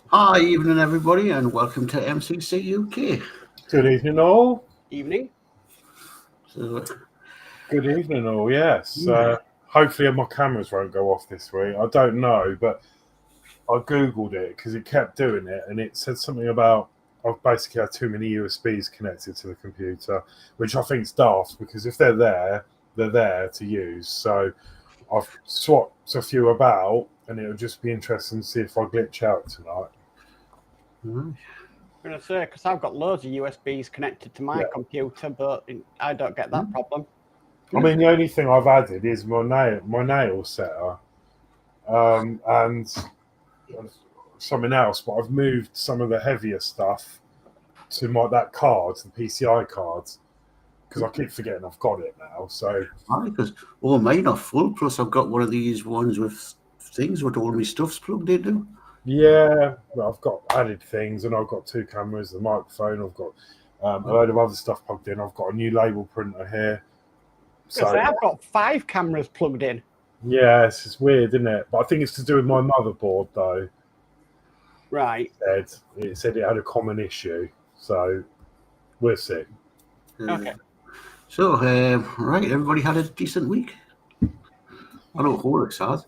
Hi, evening everybody, and welcome to MCC UK. Good evening, all. Evening. So, Good evening, all. Yes. Yeah. Hopefully, my cameras won't go off this week. I don't know, but I googled it because it kept doing it, and it said something about I've basically had too many USBs connected to the computer, which I think is daft because if they're there to use. So I've swapped a few about, and it'll just be interesting to see if I glitch out tonight. I'm going to say, because I've got loads of USBs connected to my computer, but I don't get that problem. I mean, the only thing I've added is my nail setter, and something else. But I've moved some of the heavier stuff to that card, the PCI cards, because I keep forgetting I've got it now. So because mine are full. Plus, I've got one of these ones with things with all my stuff's plugged into. Yeah, well, I've got added things, and I've got 2 cameras, the microphone. I've got a load of other stuff plugged in. I've got a new label printer here. So I've got 5 cameras plugged in. Yes, it's weird, isn't it? But I think it's to do with my motherboard, though. Right. It said it had a common issue, so we'll see. Okay. So, right, everybody had a decent week. I know Horlixs has.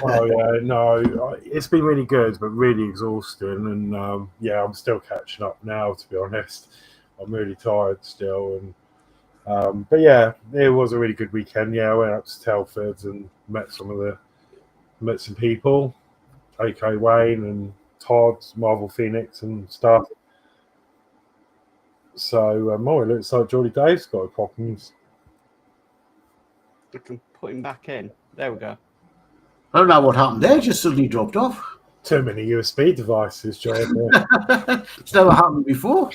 Oh yeah, no, it's been really good, but really exhausting, and I'm still catching up now. To be honest, I'm really tired still, and but yeah, it was a really good weekend. Yeah, I went up to Telford and met some people, AK Wayne and Todd, Marvel Phoenix and stuff. So it looks like Geordie Dave's got problems. I can put him back in. There we go. I don't know what happened there. Just suddenly dropped off. Too many USB devices, Jordan. It's never happened before.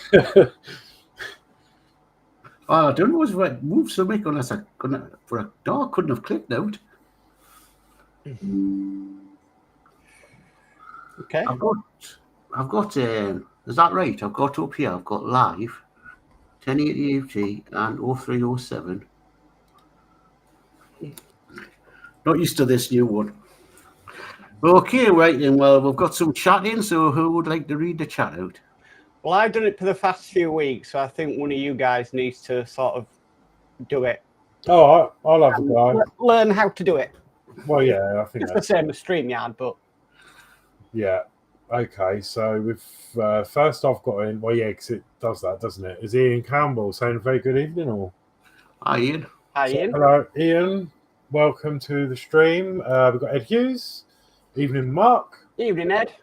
I don't know what moved so much unless I couldn't have clicked out. Okay. I've got. Is that right? I've got up here. I've got live, 1080p and 0307. Not used to this new one. Okay, right then. Well, we've got some chatting. So, who would like to read the chat out? Well, I've done it for the past few weeks, so I think one of you guys needs to sort of do it. Oh, I'll have a go. Learn how to do it. Well, yeah, I think it's the same as StreamYard, but yeah. Okay, so we've first I've got in. Well, yeah, because it does that, doesn't it? Is Ian Campbell saying a very good evening, or? Hi, Ian. Hi, Ian. Hello, Ian. Welcome to the stream. We've got Ed Hughes. Evening, Mark. Evening, Ed.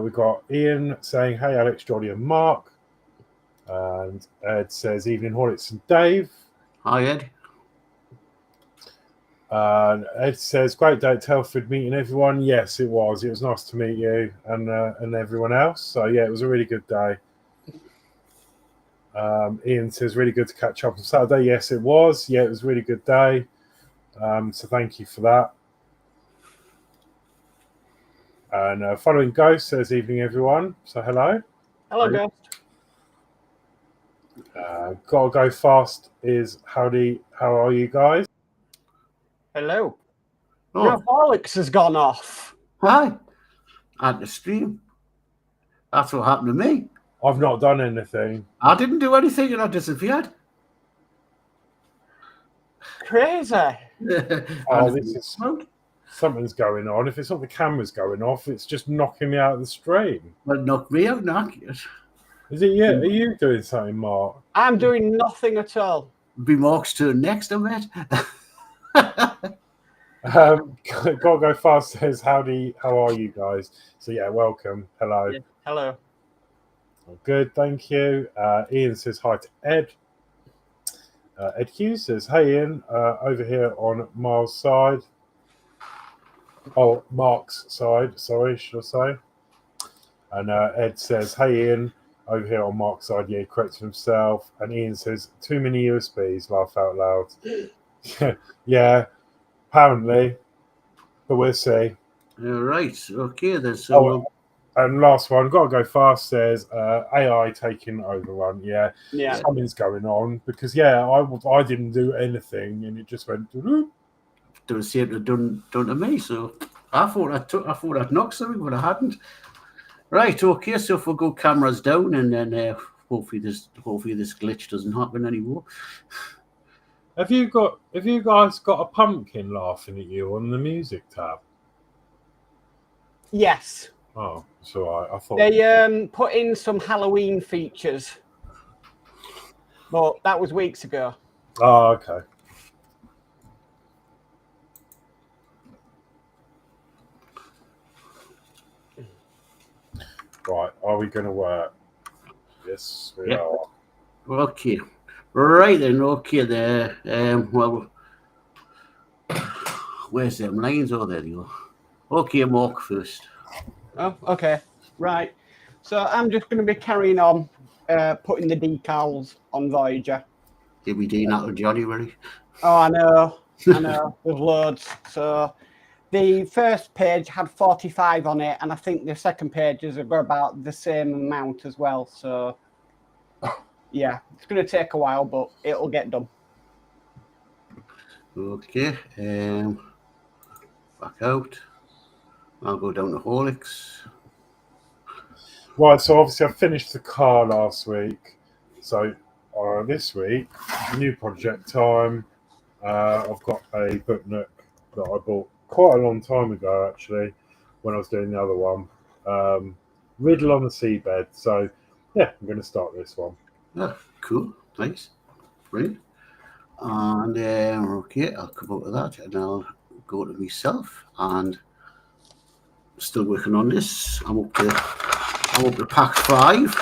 We've got Ian saying, hey, Alex, Geordie and Mark. And Ed says, evening, Horlixs and Dave. Hi, Ed. Ed says, great day at Telford meeting everyone. Yes, it was. It was nice to meet you and everyone else. So, yeah, it was a really good day. Ian says, really good to catch up on Saturday. Yes, it was. Yeah, it was a really good day. So thank you for that. And following Ghost says, evening, everyone. So hello. Hello, Ghost. Gotta go fast is how are you guys? Hello. Now Horlixs has gone off. Hi. At the stream. That's what happened to me. I've not done anything. I didn't do anything and I disappeared. Crazy. Oh, this is something's going on. If it's not the cameras going off, it's just knocking me out of the stream. Well, knock me out, knock you. Is it you? Are you doing something, Mark? I'm doing nothing at all. Be Mark's turn next, I bet. Gotta go fast says, how are you guys? So yeah, welcome. Hello. Yeah, hello. Good, thank you. Ian says hi to Ed. Ed Hughes says, hey Ian, over here on Miles' side. Oh, Mark's side, sorry, should I say. And Ed says, hey Ian, over here on Mark's side. Yeah, he corrected himself. And Ian says, too many USBs, laugh out loud. Yeah, apparently. But we'll see. All right, okay then. So, and last one, gotta go fast, says AI taking overrun. Yeah, something's going on because I didn't do anything and it just went. Don't seem to done to me. So I thought I'd knocked something, but I hadn't. Right, okay, so if we go cameras down and then hopefully this glitch doesn't happen anymore. Have you guys got a pumpkin laughing at you on the music tab? Yes. Oh, so I thought They put in some Halloween features, but that was weeks ago. Oh, okay. Right, are we going to work? Yes, we are. Okay. Right then, okay there. Well, where's them lines? Oh, there you go. Okay, Mark first. Oh, okay. Right. So I'm just going to be carrying on putting the decals on Voyager. Did we do that in January? Oh, I know. There's loads. So the first page had 45 on it, and I think the second pages have got about the same amount as well. So, yeah, it's going to take a while, but it'll get done. Okay. Back out. I'll go down to Horlixs. Right, so obviously I finished the car last week. So this week, new project time. I've got a book nook that I bought quite a long time ago, actually, when I was doing the other one. Riddle on the Seabed. So, yeah, I'm going to start this one. Oh, cool. Nice. Brilliant. And okay, I'll come out of that and I'll go to myself and still working on this. I'm up to pack 5,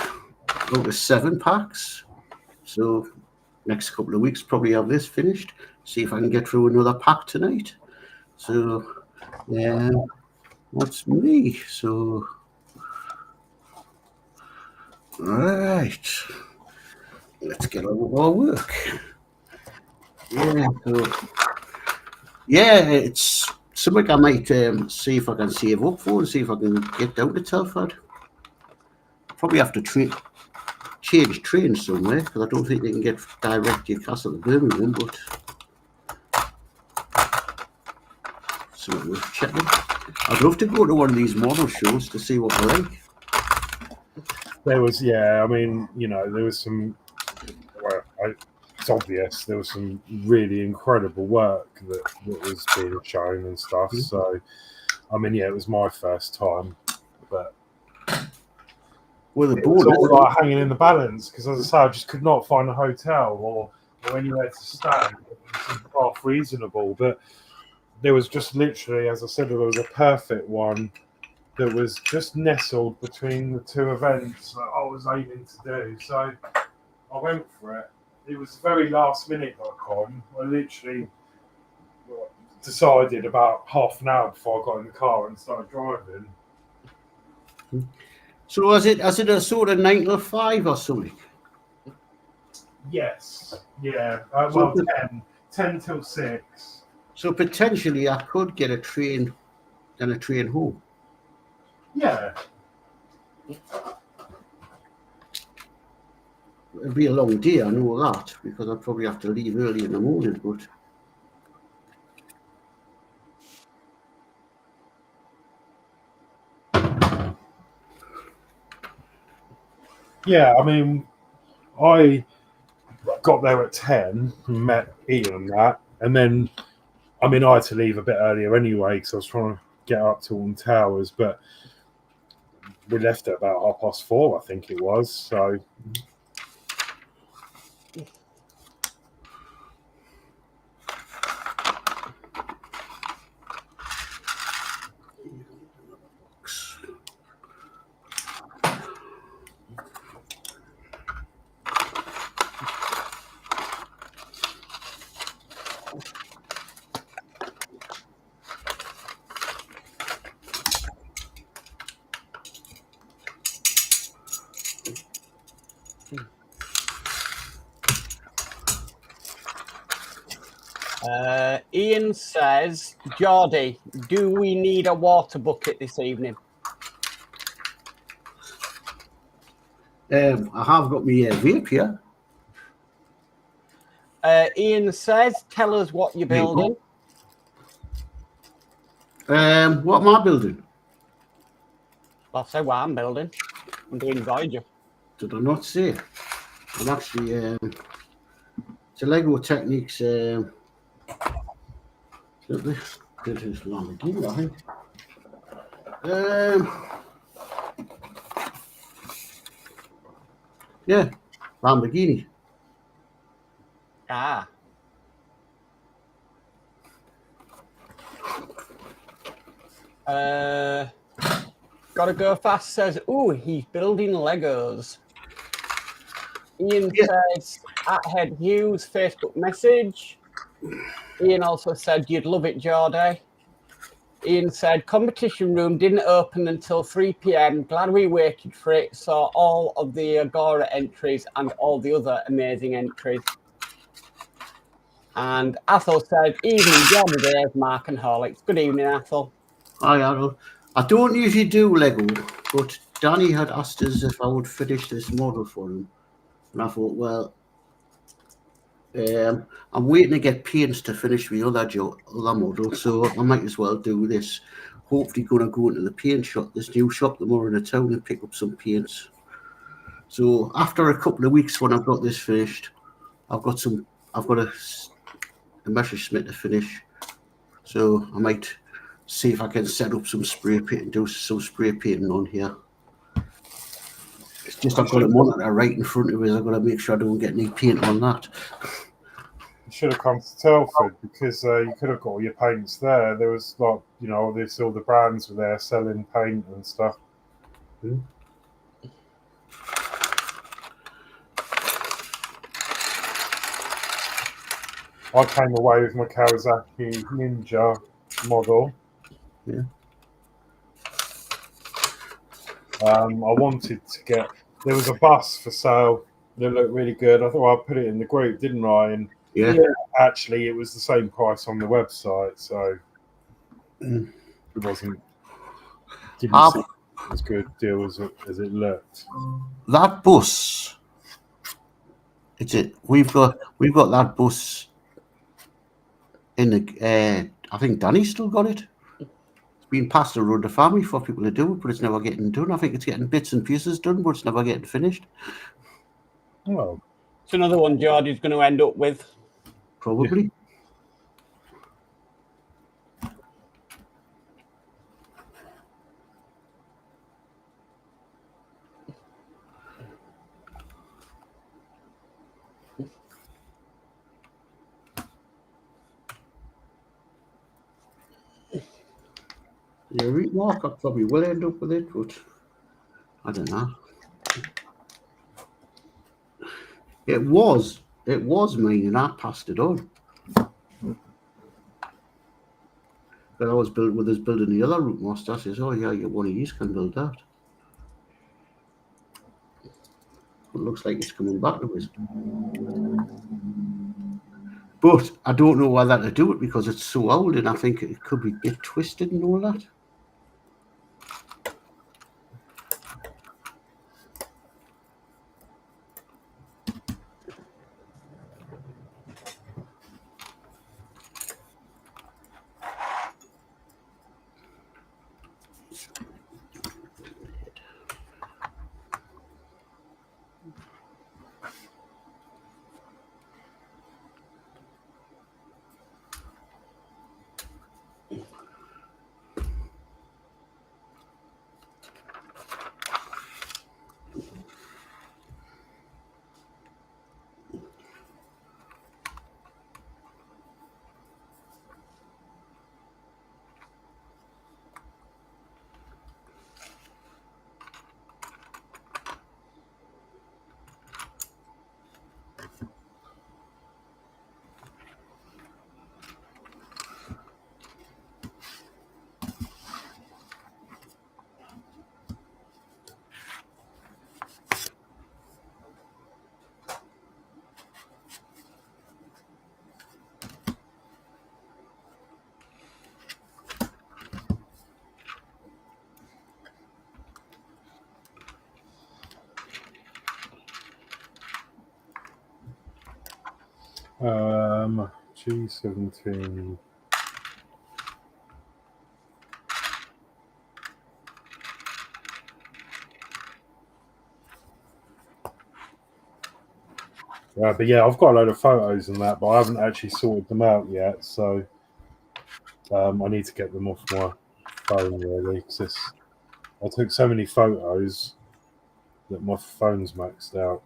up to 7 packs. So next couple of weeks probably have this finished. See if I can get through another pack tonight. So that's me. So all right, let's get on with our work. Yeah, it's something I might see if I can save up for and see if I can get down to Telford. Probably have to change trains somewhere because I don't think they can get direct Newcastle to Birmingham, but something worth checking. I'd love to go to one of these model shows to see what they're like. There was, there was some, it's obvious, there was some really incredible work that was being shown and stuff. Mm-hmm. So, it was my first time, but it was all like hanging in the balance because, as I say, I just could not find a hotel or anywhere to stay. It was half reasonable, but there was just literally, as I said, there was a perfect one that was just nestled between the two events that I was aiming to do. So I went for it. It was very lastminute.com. I literally decided about half an hour before I got in the car and started driving. So is it a sort of 9 to 5 or something? Yes. Yeah. 10 till 6. So potentially I could get a train and a train home. Yeah. It'll be a long day, I know that, because I'll probably have to leave early in the morning, but yeah, I got there at 10, met Ian and that, and then, I had to leave a bit earlier anyway because I was trying to get up to Alton Towers, but we left at about 4:30, I think it was, so... Ian says, Geordie, do we need a water bucket this evening? I have got my vape here. Ian says, tell us what you're building. What am I building? I'll say what I'm building. I'm doing Voyager. Did I not say? I'm actually it's a Lego Techniques. This is Lamborghini, I think. Yeah, Lamborghini. Ah. Gotta go fast says, ooh, he's building Legos. Ian says, at Head Hughes, Facebook message. Ian also said, you'd love it, Geordie. Ian said, competition room didn't open until 3 p.m. Glad we waited for it. Saw all of the Agora entries and all the other amazing entries. And Athel said, evening, Geordie Dave, Mark and Horlixs. Good evening, Athel. Hi, Harold. I don't usually do Lego, but Danny had asked us if I would finish this model for him. And I thought, well, I'm waiting to get paints to finish my other model, so I might as well do this. Hopefully going to go into the paint shop, this new shop tomorrow in the town, and pick up some paints. So after a couple of weeks when I've got this finished, I've got a Messerschmitt to finish. So I might see if I can set up some spray paint and do some spray painting on here. It's just I've got a monitor right in front of me. I've got to make sure I don't get any paint on that. You should have come to Telford because you could have got all your paints there. There was like, you know, there's all the brands were there selling paint and stuff. I came away with my Kawasaki Ninja model. Yeah. I wanted to get. There was a bus for sale that looked really good. I thought I'd put it in the group, didn't I? And yeah, actually, it was the same price on the website, so it wasn't. Didn't seem as good a deal as it looked. That bus. We've got that bus in the. I think Danny's still got it. It's been passed around the family for people to do, but it's never getting done. I think it's getting bits and pieces done, but it's never getting finished. Oh, it's another one Geordie's going to end up with. Probably. Yeah, Mark, I probably will end up with it, but I don't know. It was mine, and I passed it on. But I was building the other route master. I says, "Oh yeah, one of these can build that." It looks like it's coming back to us. But I don't know whether to do it because it's so old, and I think it could be a bit twisted and all that. G17. But yeah, I've got a load of photos and that, but I haven't actually sorted them out yet. So I need to get them off my phone really, because I took so many photos that my phone's maxed out.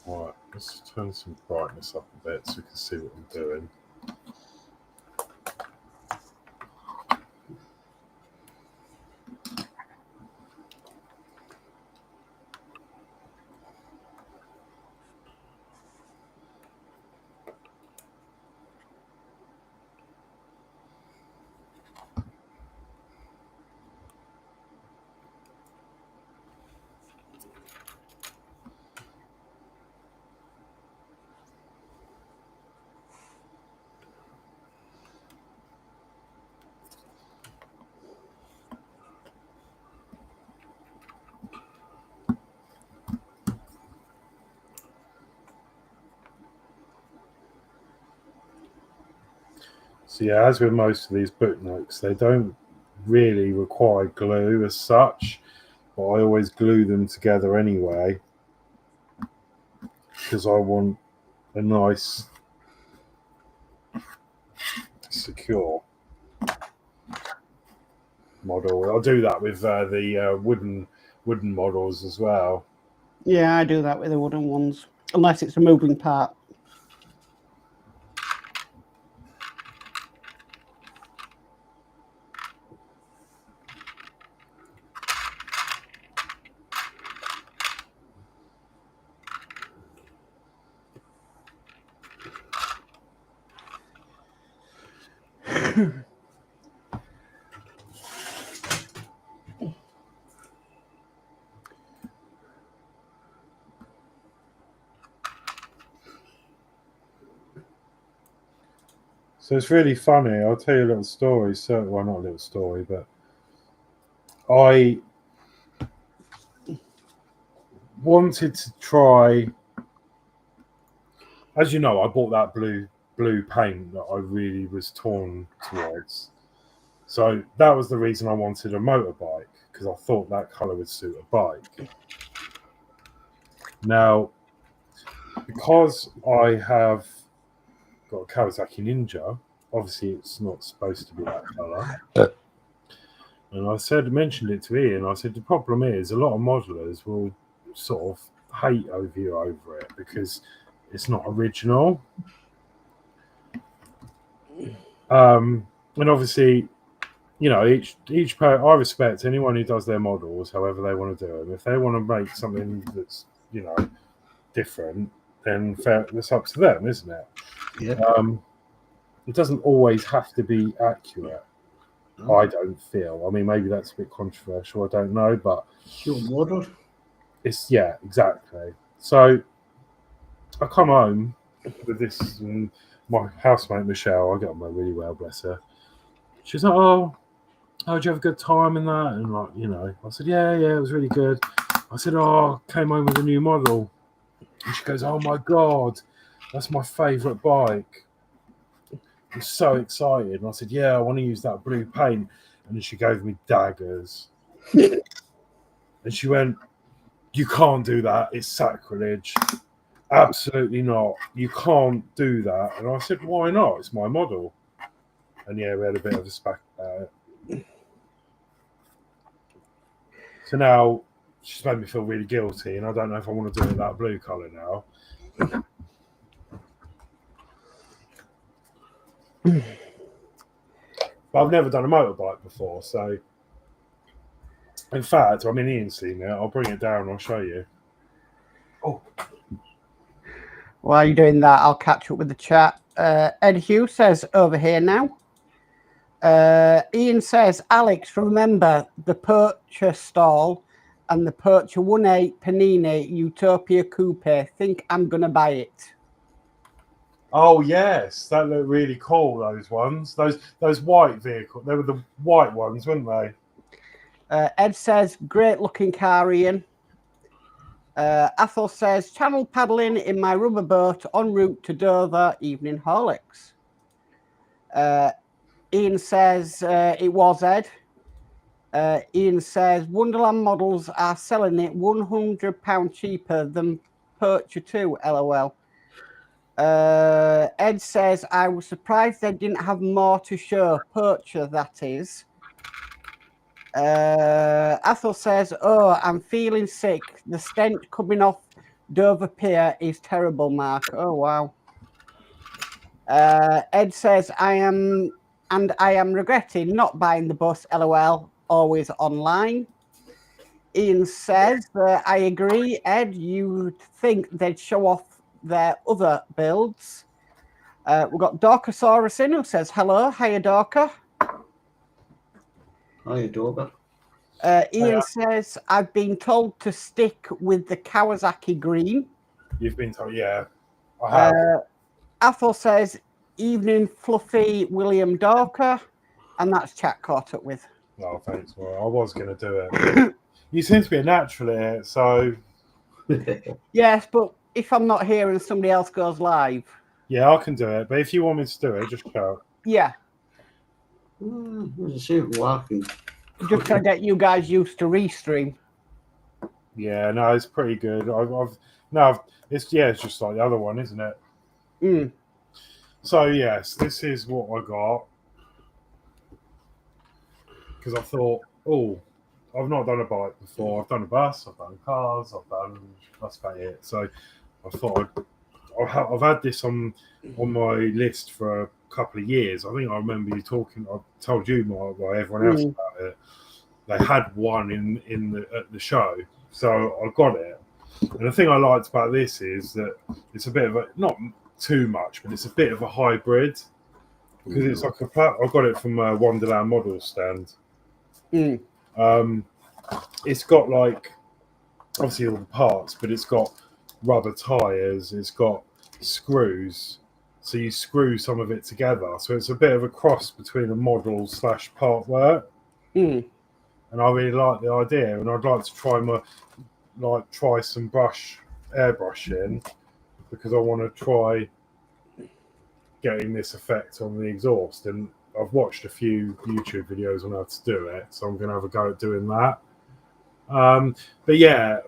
Right, let's turn some brightness up a bit so we can see what I'm doing. So yeah, as with most of these bookmarks, they don't really require glue as such, but I always glue them together anyway because I want a nice, secure model. I'll do that with the wooden models as well. Yeah, I do that with the wooden ones, unless it's a moving part. So it's really funny. I'll tell you a little story. So, well, not a little story, but I wanted to try. As you know, I bought that blue paint that I really was torn towards. So that was the reason I wanted a motorbike, because I thought that colour would suit a bike. Now, because I have got a Kawasaki Ninja, obviously it's not supposed to be that colour. And I mentioned it to Ian, I said, the problem is a lot of modelers will sort of hate you over it because it's not original. And obviously, you know, each I respect anyone who does their models however they want to do them. If they want to make something that's, you know, different, then that's up to them, isn't it? Yeah. It doesn't always have to be accurate. No. I don't feel. I mean, maybe that's a bit controversial. I don't know, but your model. It's exactly. So I come home with this, and my housemate Michelle, I get on really well, bless her. She's like, "Oh, did you have a good time in that?" And like, you know, I said, "Yeah, it was really good." I said, "Oh, came home with a new model," and she goes, "Oh my god, that's my favourite bike." I'm so excited, and I said, "Yeah, I want to use that blue paint," and then she gave me daggers, and she went, "You can't do that. It's sacrilege. Absolutely not. You can't do that." And I said, "Why not? It's my model." And yeah, we had a bit of a spat about it. So now she's made me feel really guilty, and I don't know if I want to do it that blue colour now. But I've never done a motorbike before, so in fact, I'm in Ian's scene now. I'll bring it down and I'll show you. Oh. While you're doing that, I'll catch up with the chat. Ed Hugh says over here now. Ian says, Alex, remember the purchase stall and the Purcher 1.8 Panini Utopia Coupe. Think I'm gonna buy it. Oh yes, that looked really cool. Those ones, those white vehicles. They were the white ones, weren't they? Ed says, great looking car, Ian. Athol says, channel paddling in my rubber boat en route to Dover, evening Horlicks. Ian says, it was Ed. Ian says, Wonderland Models are selling it £100 cheaper than Purcher 2, LOL. Ed says, I was surprised they didn't have more to show. Purcher, that is. Athol says, oh, I'm feeling sick. The stench coming off Dover Pier is terrible, Mark. Oh, wow. Ed says, I am regretting not buying the bus, LOL, always online. Ian says, I agree, Ed, you'd think they'd show off their other builds. We've got Dorkasaurus in who says, hello, hiya, Dorka. Hi, Dover. Ian says, I've been told to stick with the Kawasaki green. You've been told, yeah. I have. Athol says, evening, Fluffy William Dorker. And that's chat caught up with. Oh, thanks. Well, I was going to do it. You seem to be a natural here, so... Yes, but if I'm not here and somebody else goes live... Yeah, I can do it. But if you want me to do it, just shout. Yeah. Let's see if I can... Just to get you guys used to restream. Yeah, no, it's pretty good. It's just like the other one, isn't it? Mm. So yes, this is what I got because I thought, oh, I've not done a bike before. I've done a bus, I've done cars, that's about it. So I thought I've had this on my list for a couple of years. I think I remember you talking. I told you, Mark, or everyone else about it. They had one at the show, so I got it. And the thing I liked about this is that it's a bit of a, not too much, but it's a bit of a hybrid because it's like I got it from a Wonderland Models stand. It's got like obviously all the parts, but it's got rubber tires, it's got screws, so you screw some of it together. So it's a bit of a cross between a model / Partwork. And I really like the idea, and I'd like to try some airbrushing because I want to try getting this effect on the exhaust. And I've watched a few YouTube videos on how to do it, so I'm going to have a go at doing that. But yeah,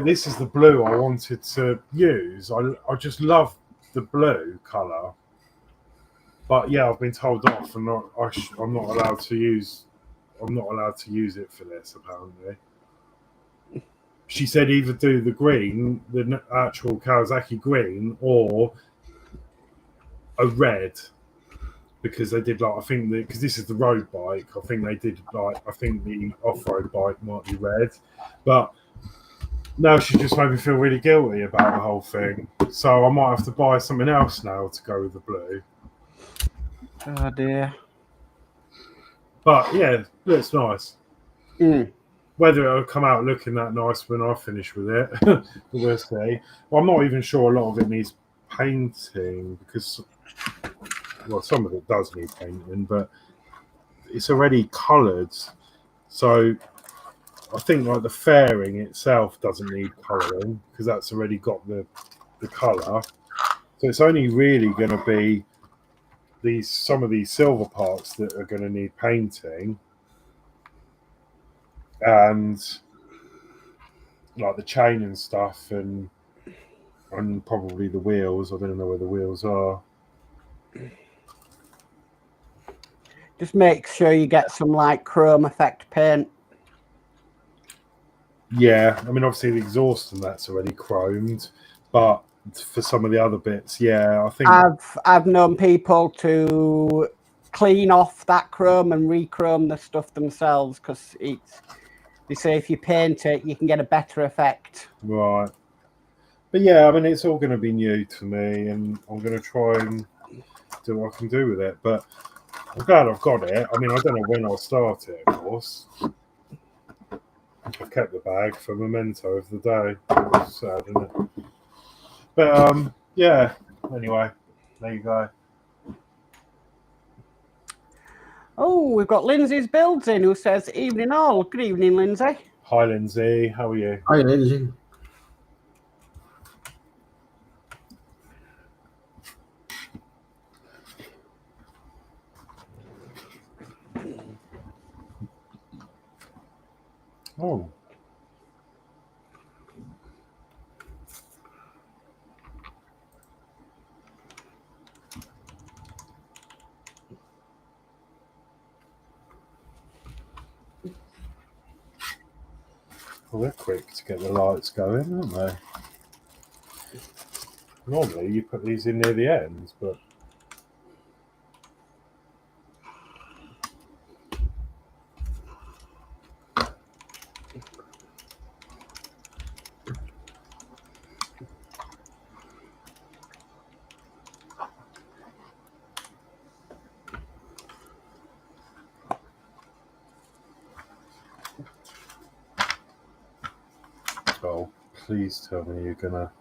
this is the blue I wanted to use. I just love the blue colour, but yeah, I've been told off, and I'm not allowed to use it for this. Apparently, she said either do the green, the actual Kawasaki green, or a red, because they did because this is the road bike. I think they did I think the off-road bike might be red, but now she just made me feel really guilty about the whole thing. So I might have to buy something else now to go with the blue. Oh dear. But yeah, looks nice. Whether it'll come out looking that nice when I finish with it, we'll see. Well, I'm not even sure a lot of it needs painting because, well, some of it does need painting, but it's already coloured. So I think like the fairing itself doesn't need colouring because that's already got the colour. So it's only really going to be some of these silver parts that are going to need painting, and like the chain and stuff, and probably the wheels. I don't know where the wheels are. Just make sure you get some like chrome effect paint. Yeah, I mean obviously the exhaust and that's already chromed, but for some of the other bits, yeah, I think I've known people to clean off that chrome and re-chrome the stuff themselves because they say if you paint it, you can get a better effect. Right. But yeah, I mean it's all going to be new to me, and I'm going to try and do what I can do with it. But I'm glad I've got it. I mean, I don't know when I'll start it, of course. kept the bag for memento of the day. It's sad, isn't it? But yeah. Anyway, there you go. Oh, we've got Lindsey's Builds in, who says, "Evening all." Good evening, Lindsey. Hi, Lindsay. How are you? Hi, Lindsay. Oh. Well, they're quick to get the lights going, aren't they? Normally, you put these in near the ends, but oh, please tell me you're gonna.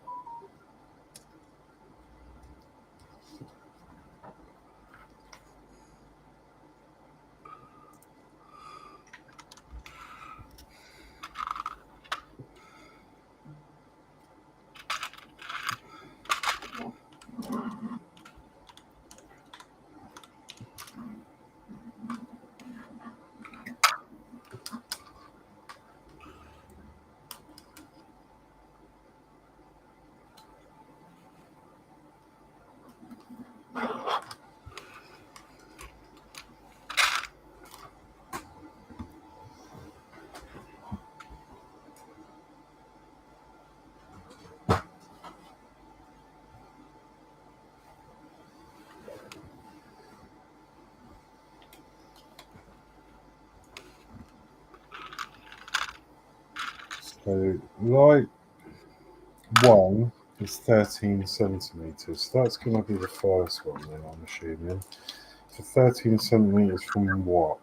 So, light 1 is 13 centimetres. So that's going to be the first one then, I'm assuming. So 13 centimetres from what?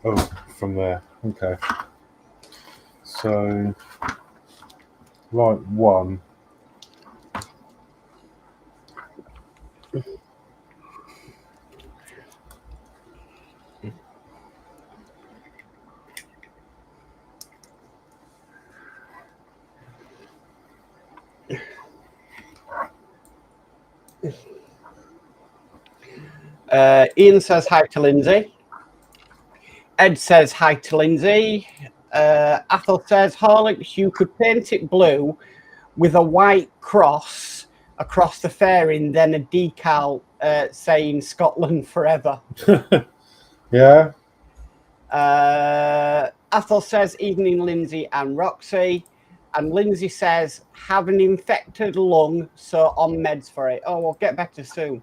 Oh, from there. Okay. So, light 1. Ian says hi to Lindsay. Ed says hi to Lindsay. Athol says, Horlicks, you could paint it blue with a white cross across the fairing, then a decal saying Scotland forever. Yeah. Athol says, evening, Lindsay and Roxy. And Lindsay says, have an infected lung, so on meds for it. Oh, we'll get better soon.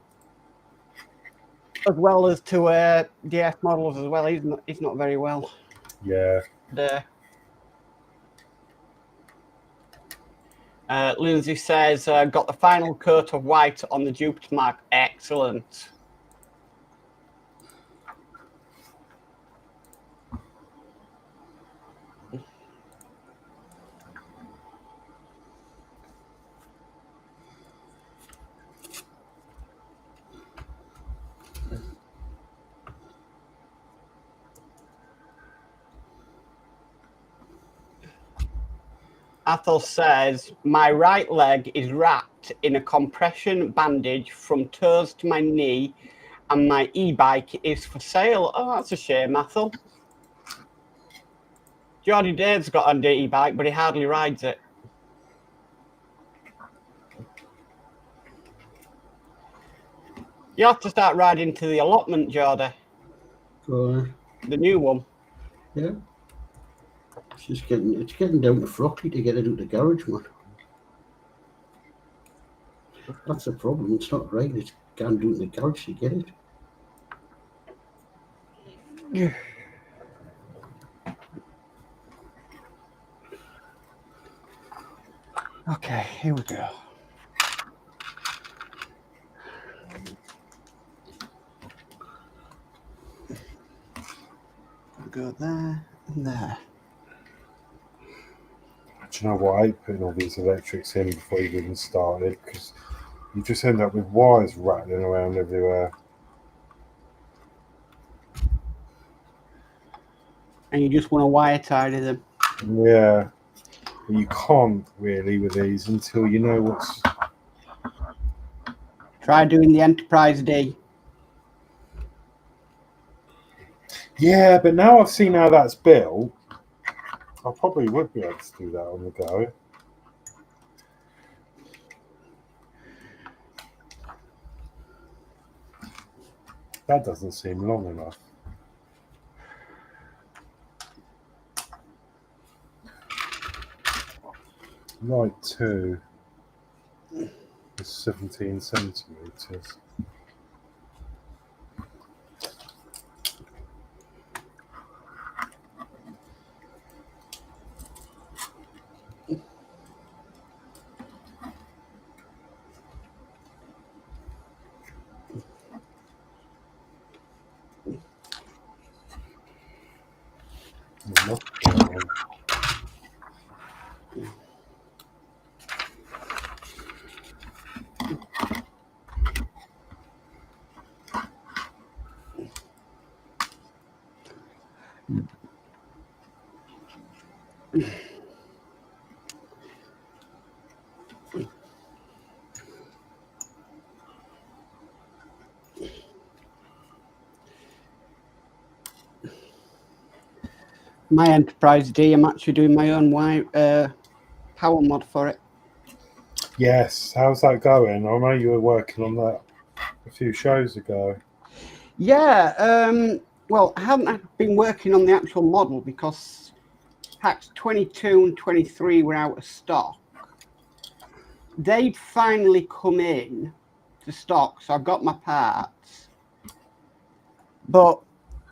As well as to DF Models as well. He's not very well. Yeah. Lindsay says, got the final coat of white on the duped mark. Excellent. Athol says, my right leg is wrapped in a compression bandage from toes to my knee, and my e-bike is for sale. Oh, that's a shame, Athol. Geordie Dave's got an e-bike, but he hardly rides it. You have to start riding to the allotment, Geordie. The new one. Yeah. It's getting down to Frocky to get it out the garage, man. That's the problem. It's not right. It's can't do it in the garage to get it. Yeah. Okay, here we go. go there and there. Do you know what? I hate putting all these electrics in before you've even started, because you just end up with wires rattling around everywhere. And you just want to wire tidy them. Yeah. But you can't really with these until you know what's... Try doing the Enterprise D. Yeah, but now I've seen how that's built, I probably would be able to do that on the go. That doesn't seem long enough. Right, 2 is 17 centimetres. My Enterprise D, I'm actually doing my own power mod for it. Yes, how's that going? I know you were working on that a few shows ago. Yeah, well, I haven't been working on the actual model because packs 22 and 23 were out of stock. They'd finally come in to stock, so I've got my parts. But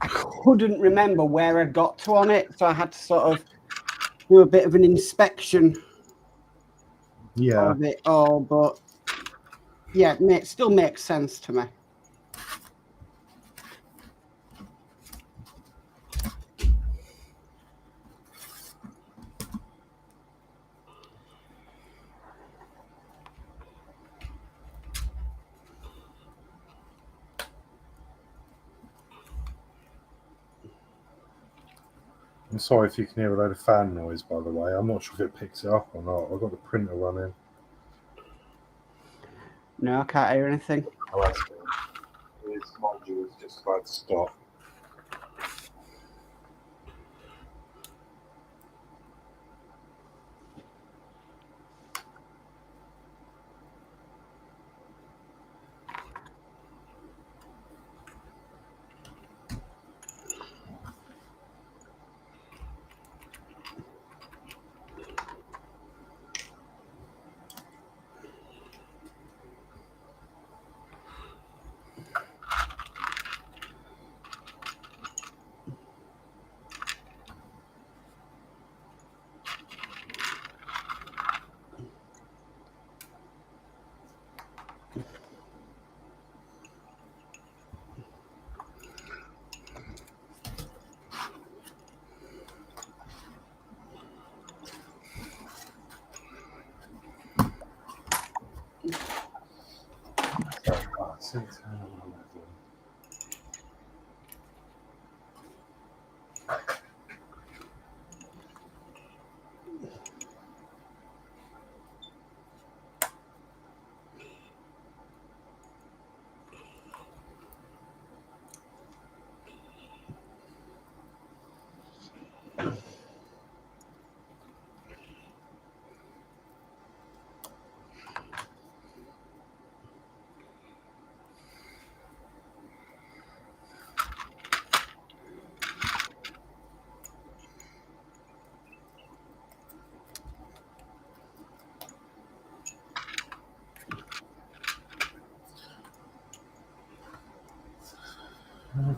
I couldn't remember where I got to on it, so I had to sort of do a bit of an inspection of it all. But yeah, it still makes sense to me. I'm sorry if you can hear a load of fan noise, by the way. I'm not sure if it picks it up or not. I've got the printer running. No, I can't hear anything. Oh, that's good. This module is just about to stop.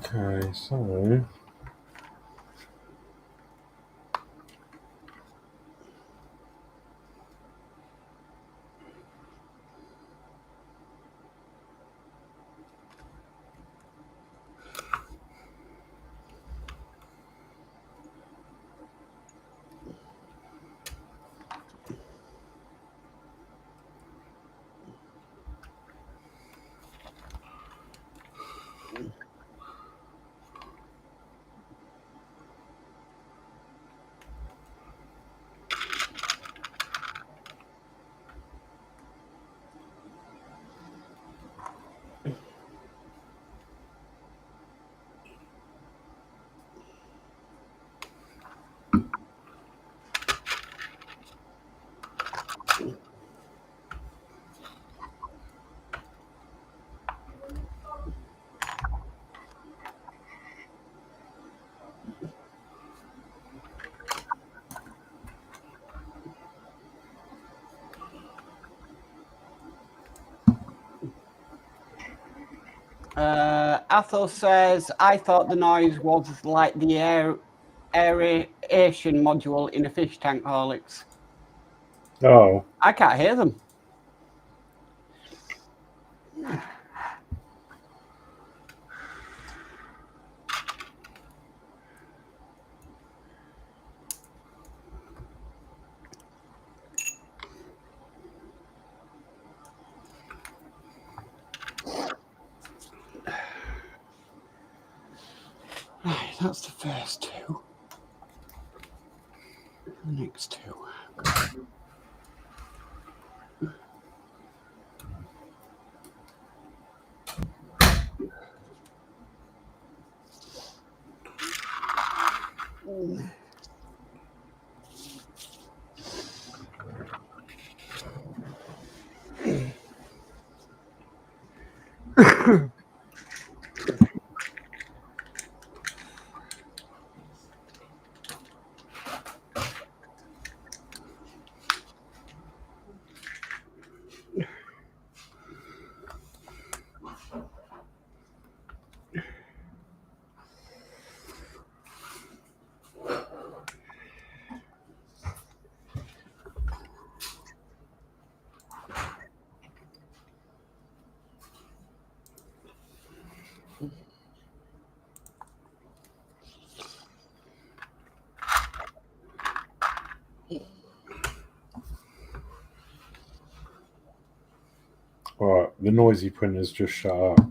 Okay, so Athos says, I thought the noise was like the aeration module in a fish tank, Horlicks. Oh. I can't hear them. Right, that's the first two. The next two. All right, the noisy printer's just shut up.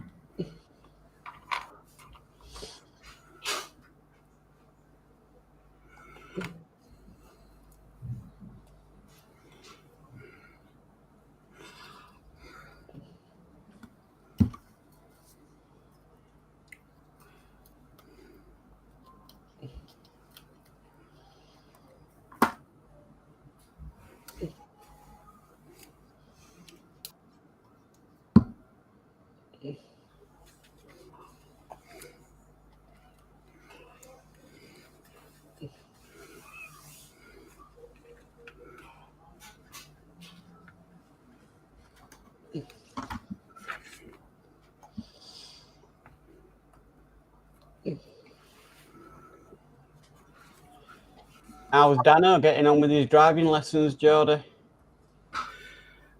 How's Danno getting on with his driving lessons, Geordie?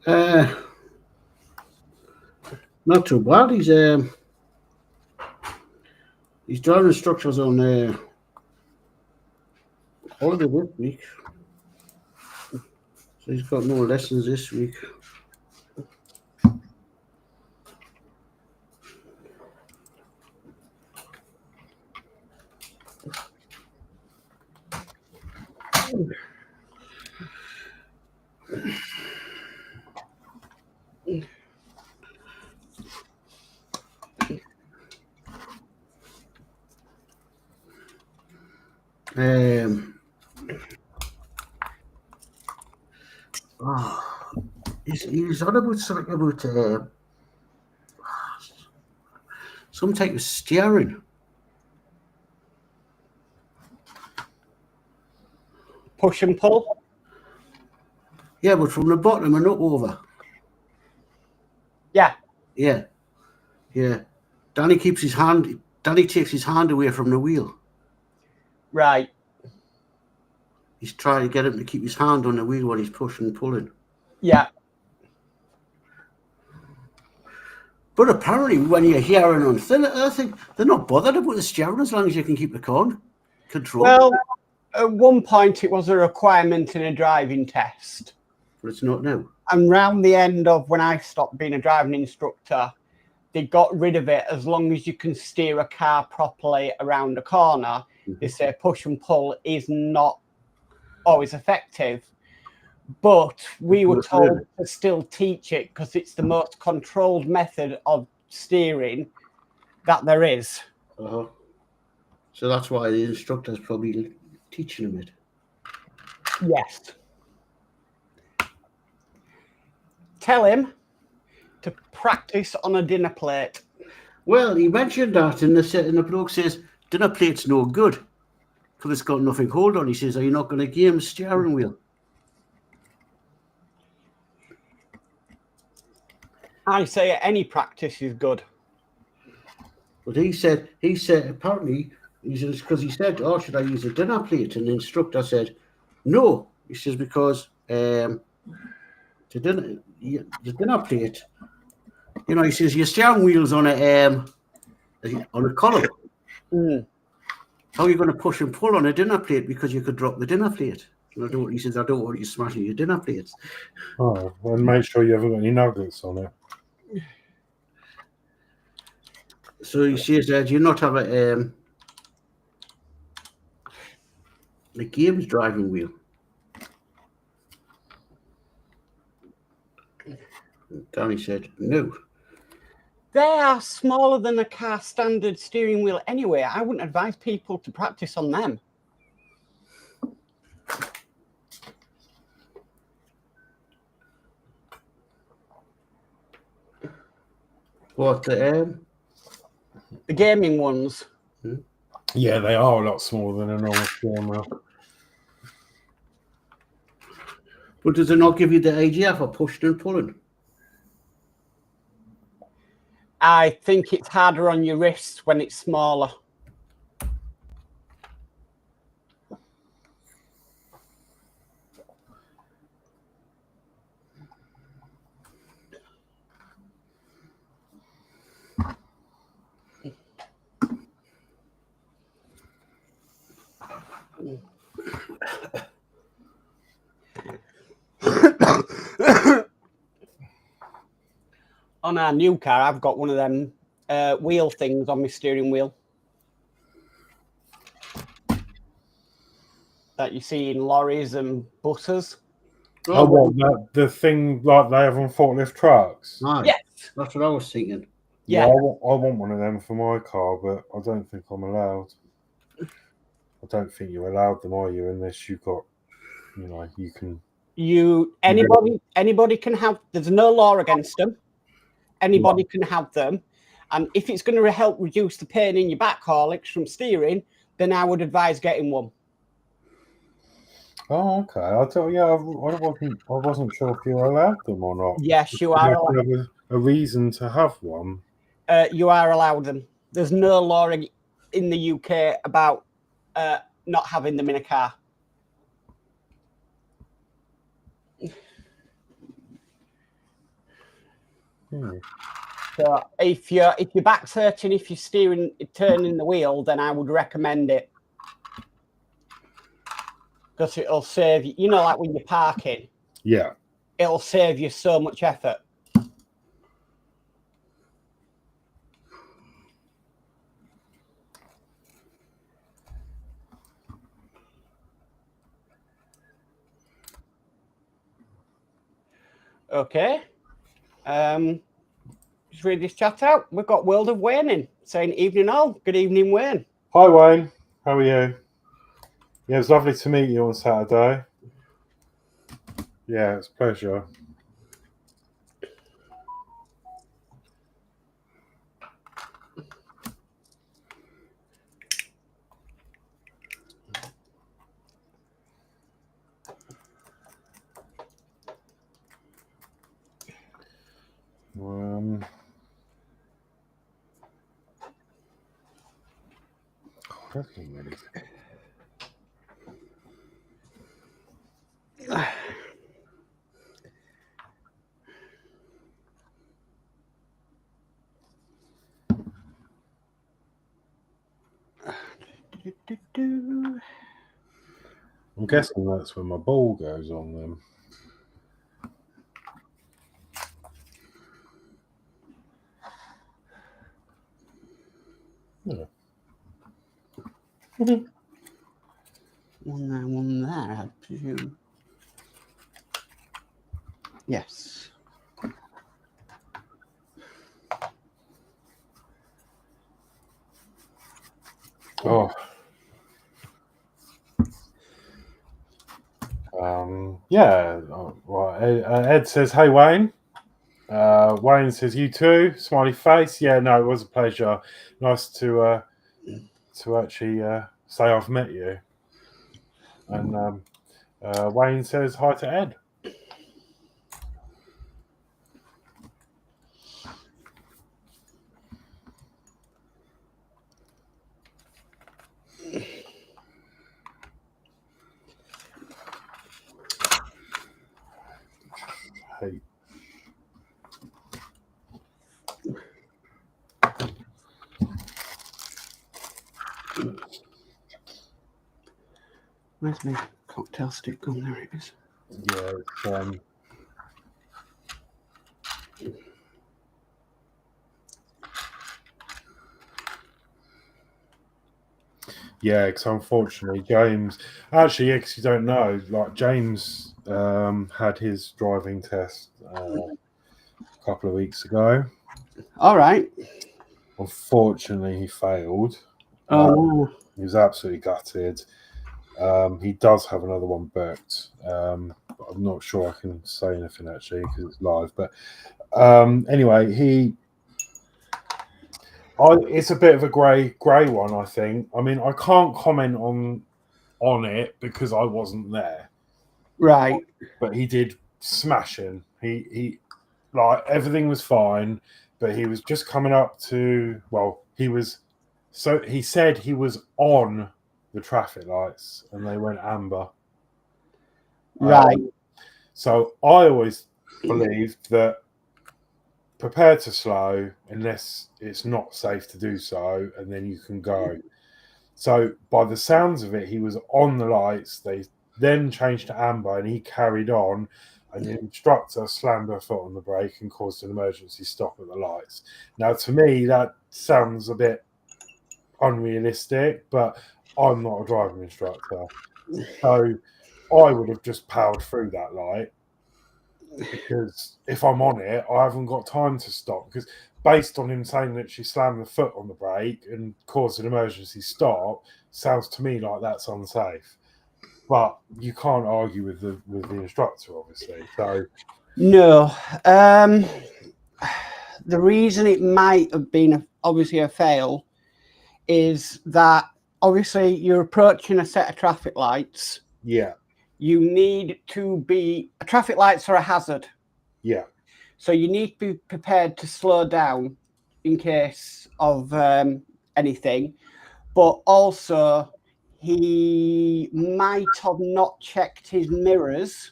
Not too bad. His driving instructor's on holiday this week, so he's got no lessons this week. He's on about something about some type of steering. Push and pull? Yeah, but from the bottom and up over. Yeah. Yeah. Danny takes his hand away from the wheel. Right. He's trying to get him to keep his hand on the wheel while he's pushing and pulling. Yeah. But apparently when you're hearing on thin air, I think they're not bothered about the steering as long as you can keep the control. Well, at one point it was a requirement in a driving test. But it's not now. And round the end of when I stopped being a driving instructor, they got rid of it as long as you can steer a car properly around a corner. Mm-hmm. They say push and pull is not always effective. But we were told to still teach it because it's the most controlled method of steering that there is. Uh-huh. So that's why the instructor's probably teaching him it. Yes. Tell him to practice on a dinner plate. Well, he mentioned that and the bloke says, dinner plate's no good because it's got nothing hold on. He says, are you not going to give him a steering wheel? I say any practice is good. But he said apparently because he said, "Oh, should I use a dinner plate?" And the instructor said, "No." He says because the dinner plate, you know, he says your steering wheel's on a column. Mm. How are you going to push and pull on a dinner plate because you could drop the dinner plate? And he says, "I don't want you smashing your dinner plates." Oh, and make sure you haven't got any nuggets on it. So he says, "Do you not have a games driving wheel?" Danny said, "No." They are smaller than a car standard steering wheel anyway. I wouldn't advise people to practice on them. What the gaming ones? Yeah, they are a lot smaller than a normal steering wheel. But does it not give you the idea for pushing and pulling? I think it's harder on your wrists when it's smaller. On our new car, I've got one of them wheel things on my steering wheel that you see in lorries and buses. Oh, what, the thing like they have on forklift trucks? Aye, Yes. that's what I was thinking. Yeah. I want one of them for my car, but I don't think I'm allowed. I don't think you're allowed them, are you? Unless you've got, you know, you can. Anybody can have. There's no law against them. Anybody can have them, and if it's going to help reduce the pain in your back, Horlicks, from steering, then I would advise getting one. Oh, okay. I wasn't sure if you were allowed them or not. Yes, you are. You have a reason to have one. You are allowed them. There's no law in the UK about not having them in a car. So if your back's hurting, if you're turning the wheel, then I would recommend it, because it'll save you. You know, like when you're parking. Yeah. It'll save you so much effort. Okay. Just read this chat out. We've got World of Wayne in, saying evening all. Good evening, Wayne. Hi, Wayne. How are you? Yeah, it was lovely to meet you on Saturday. Yeah, it's a pleasure. I'm guessing that's when my ball goes on them. Yeah. One there, I presume. Yes. Oh. Yeah. Right. Ed says, "Hey, Wayne." Wayne says, "You too." Smiley face. Yeah. No, it was a pleasure. Nice to actually say I've met you. And Wayne says, "Hi to Ed." Pete. Where's my cocktail stick gone? There it is. Yeah, it's, yeah, because unfortunately James, actually, yeah, 'cause you don't know, like James had his driving test a couple of weeks ago. All right. Unfortunately, he failed. Oh, He was absolutely gutted. He does have another one booked. But I'm not sure I can say anything actually because it's live. But anyway, it's a bit of a grey one, I think. I mean, I can't comment on it because I wasn't there. right. But he did smashing. He like everything was fine, but he was just coming up to, well, he said he was on the traffic lights and they went amber. Right. So I always believed that prepare to slow unless it's not safe to do so, and then you can go. So by the sounds of it, he was on the lights. They then changed to amber and he carried on, and the instructor slammed her foot on the brake and caused an emergency stop at the lights. Now, to me, that sounds a bit unrealistic, but I'm not a driving instructor. So I would have just powered through that light, because if I'm on it, I haven't got time to stop, because based on him saying that she slammed the foot on the brake and caused an emergency stop, sounds to me like that's unsafe. But you can't argue with the instructor, obviously. So No. The reason it might have been obviously a fail is that obviously you're approaching a set of traffic lights. yeah, You need to be, traffic lights are a hazard. yeah, So you need to be prepared to slow down in case of anything. But also, he might have not checked his mirrors.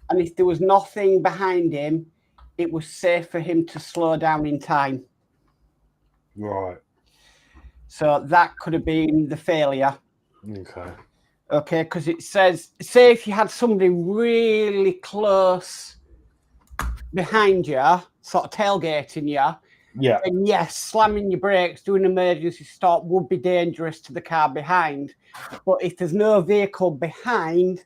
And if there was nothing behind him, it was safe for him to slow down in time. right, So that could have been the failure. okay, Okay, because it says, say if you had somebody really close behind you, sort of tailgating you, yeah, and yes, slamming your brakes, doing an emergency stop would be dangerous to the car behind. But if there's no vehicle behind,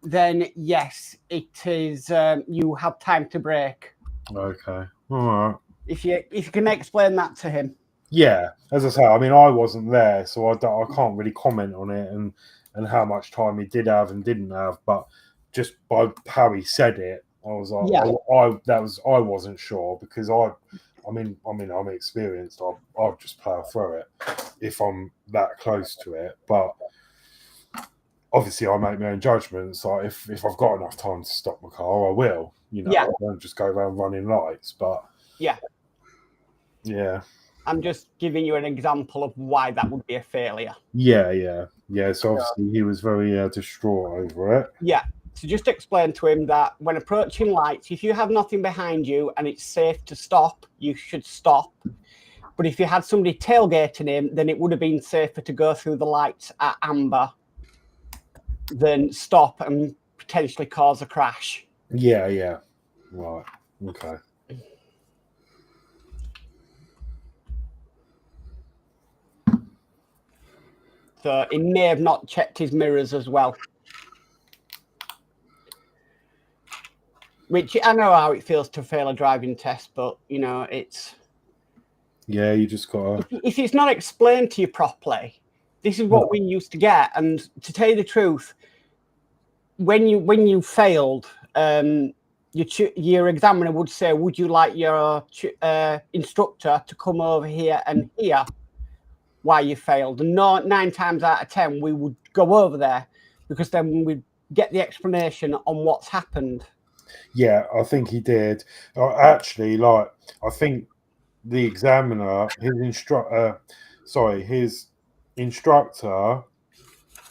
then yes, it is. You have time to brake. okay, all right. If you can explain that to him. Yeah, as I say, I mean, I wasn't there, so I can't really comment on it and how much time he did have and didn't have. But just by how he said it, I was like, Yeah. I wasn't sure, because I mean, I'm experienced. I'll just plow through it if I'm that close to it. But obviously, I make my own judgments. Like if I've got enough time to stop my car, I will. You know, Yeah. I won't just go around running lights. But Yeah. yeah. I'm just giving you an example of why that would be a failure. Yeah. So obviously he was very distraught over it. Yeah. So just explain to him that when approaching lights, if you have nothing behind you and it's safe to stop, you should stop. But if you had somebody tailgating him, then it would have been safer to go through the lights at amber than stop and potentially cause a crash. Yeah. Right. Okay. So he may have not checked his mirrors as well. Which I know how it feels to fail a driving test, but you know, it's... Yeah, you just gotta... If it's not explained to you properly, this is what we used to get. And to tell you the truth, when you failed, your examiner would say, would you like your instructor to come over here and hear why you failed? And 9 times out of 10, we would go over there, because then we'd get the explanation on what's happened. Yeah, I think he did. Actually, like, I think the examiner, his instructor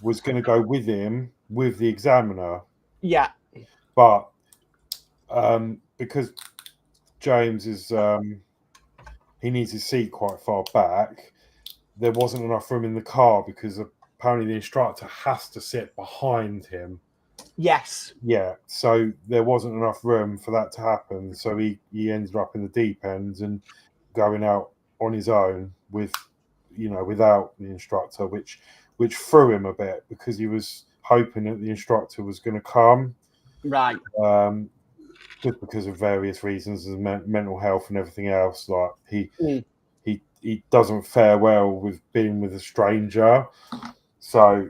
was going to go with him with the examiner. Yeah. But because James is he needs his seat quite far back. There wasn't enough room in the car because apparently the instructor has to sit behind him. Yes. Yeah, so there wasn't enough room for that to happen. So he ended up in the deep end and going out on his own with, without the instructor, which threw him a bit because he was hoping that the instructor was going to come. Right. Just because of various reasons and mental health and everything else. Like he doesn't fare well with being with a stranger. So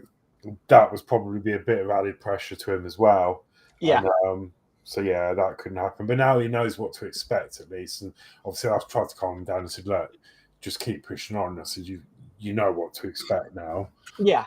that was probably be a bit of added pressure to him as well. Yeah. And, so yeah, that couldn't happen. But now he knows what to expect at least. And obviously I've tried to calm him down and said, look, just keep pushing on. I said, you know what to expect now. Yeah.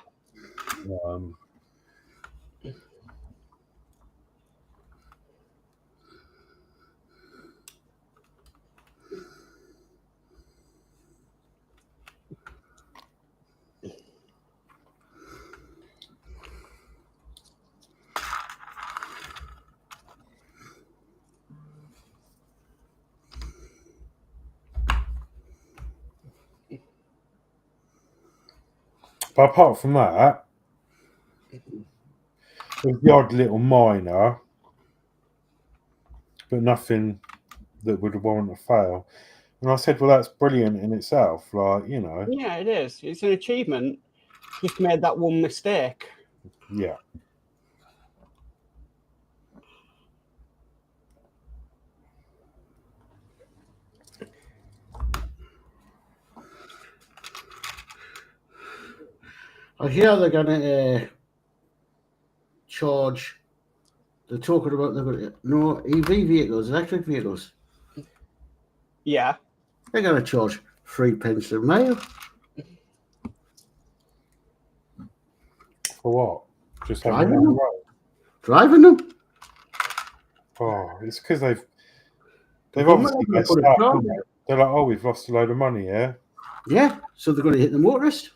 But apart from that, there's the odd little minor, but nothing that would warrant a fail. And I said, well, that's brilliant in itself. Like, Yeah, it is. It's an achievement. Just made that one mistake. Yeah. I hear they're going to charge. They're talking about EV vehicles, electric vehicles. Yeah. They're going to charge 3p a mile. For what? Just Driving having them. Driving them. Oh, it's because they've obviously messed up. They're like, oh, we've lost a load of money, yeah? Yeah, so they're going to hit the motorist.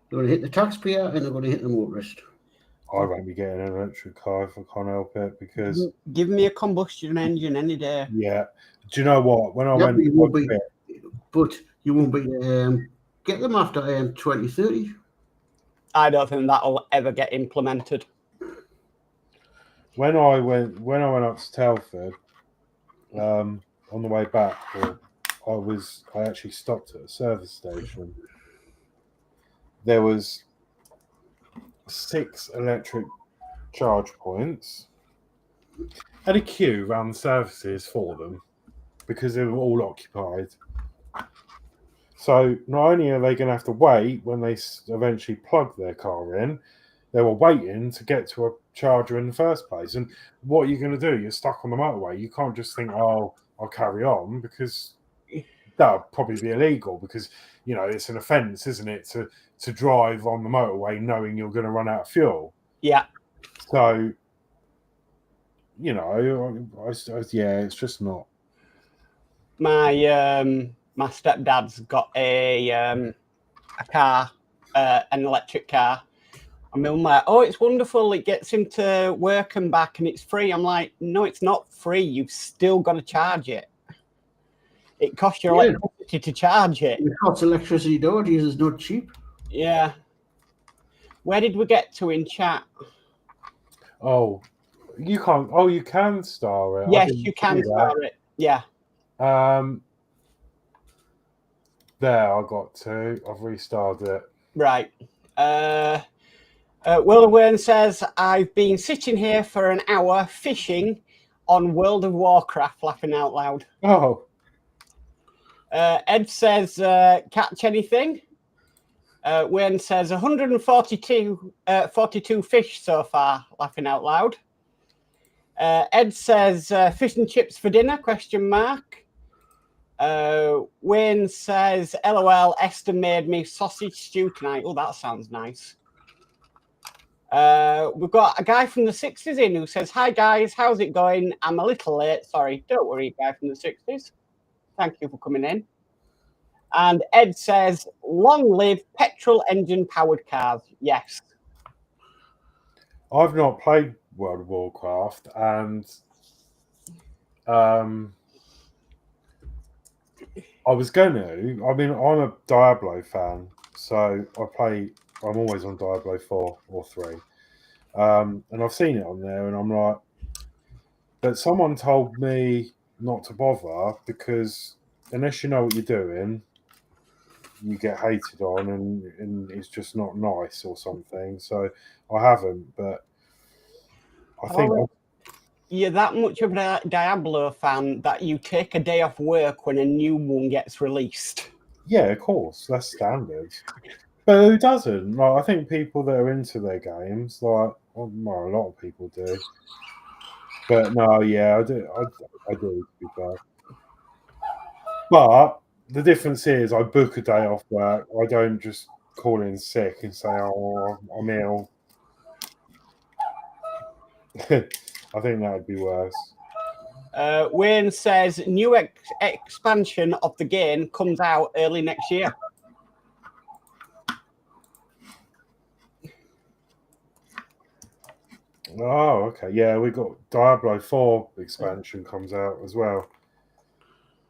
They're going to hit the taxpayer and they're going to hit the motorist. I won't be getting an electric car if I can't help it because... Give me a combustion engine any day. Yeah. Do you know what? When I went... But you won't be... get them after 2030. I don't think that'll ever get implemented. When I went up to Telford, on the way back, I actually stopped at a service station. There was 6 electric charge points and a queue around the services for them because they were all occupied. So not only are they going to have to wait when they eventually plug their car in, they were waiting to get to a charger in the first place. And what are you going to do? You're stuck on the motorway. You can't just think, oh, I'll carry on, because that would probably be illegal because, it's an offence, isn't it, to drive on the motorway knowing you're going to run out of fuel. Yeah. So, it's just not. My stepdad's got a car, an electric car. I mean, I'm like, oh, it's wonderful. It gets him to work and back and it's free. I'm like, no, it's not free. You've still got to charge it. It costs your electricity to charge it. It costs electricity nowadays is not cheap. Yeah. Where did we get to in chat? Oh, you can't. Oh, you can star it. Yes, you can star it. Yeah. There, I got to. I've restarred it. Right. Will Wern says, I've been sitting here for an hour fishing on World of Warcraft, laughing out loud. Oh. Ed says, catch anything? Wern says, 142 fish so far, laughing out loud. Ed says, fish and chips for dinner, ? Wayne says, LOL, Esther made me sausage stew tonight. Oh, that sounds nice. We've got a guy from the 60s in who says, hi guys, how's it going? I'm a little late. Sorry, don't worry, guy from the 60s. Thank you for coming in. And Ed says, long live petrol engine powered cars. Yes. I've not played World of Warcraft, and I was going to. I mean, I'm a Diablo fan, so I'm always on Diablo 4 or 3. And I've seen it on there, and I'm like, but someone told me not to bother because unless you know what you're doing, you get hated on, and it's just not nice or something. So I haven't, but I think. You're that much of a Diablo fan that you take a day off work when a new one gets released. Yeah, of course, that's standard. But who doesn't? Like, I think people that are into their games, like, well, a lot of people do. But no, yeah, I do. I do, to be fair. But the difference is, I book a day off work. I don't just call in sick and say, "Oh, I'm ill." I think that would be worse. Wayne says new expansion of the game comes out early next year. Oh, okay. Yeah, we got Diablo 4 expansion comes out as well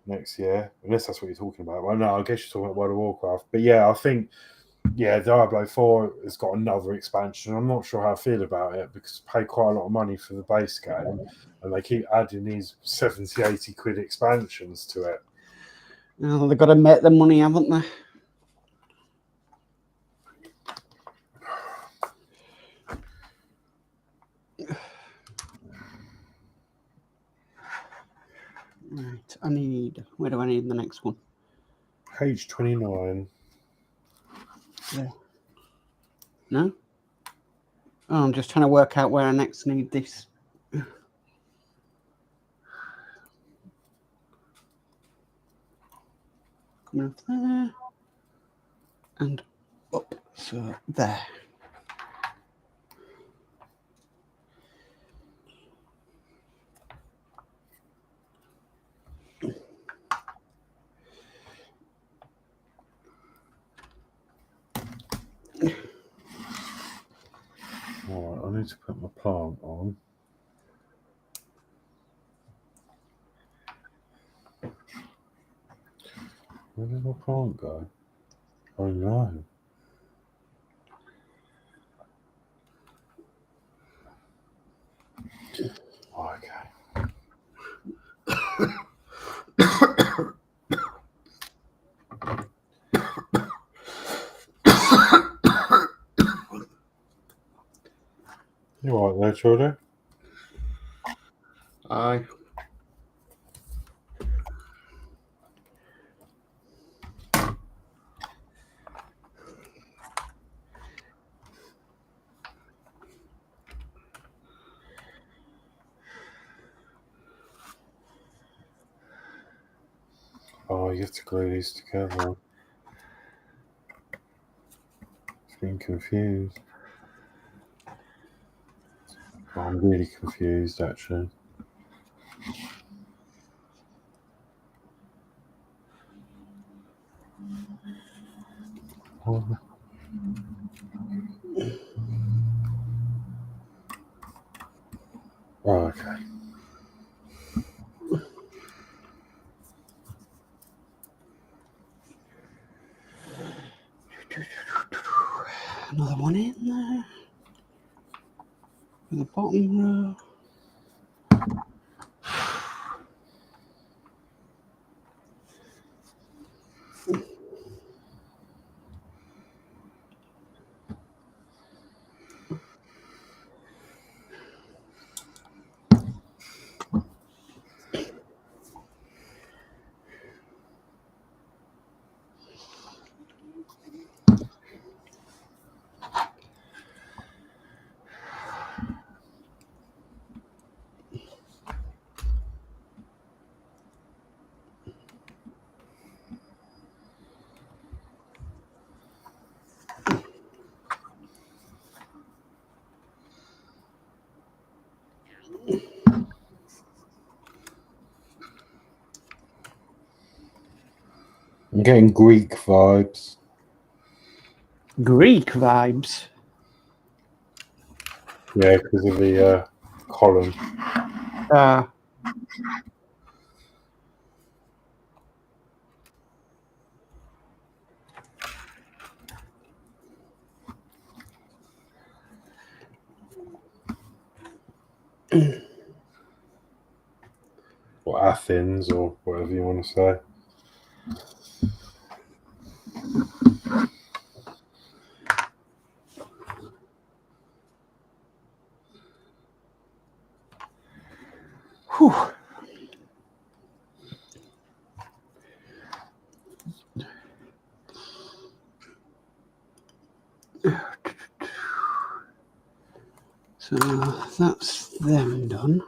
next year, unless that's what you're talking about. Well, no, I guess you're talking about World of Warcraft. But yeah, I think, yeah, Diablo 4 has got another expansion. I'm not sure how I feel about it because I pay quite a lot of money for the base game and they keep adding these 70, 80 quid expansions to it. Oh, they've got to make the money, haven't they? Right, where do I need the next one? Page 29. Yeah. No? Oh, I'm just trying to work out where I next need this. Coming up there. And up. So, there. All right, I need to put my plant on. Where did my plant go? Oh no. Okay. You all right there, Geordie? Aye. Oh, you have to glue these together. It's been confused. Oh, I'm really confused, actually. Oh. Oh, okay. Another one in there. In the bottom row. I'm getting Greek vibes. Greek vibes. Yeah, because of the column. Or Athens, or whatever you want to say. Whew. So that's them done.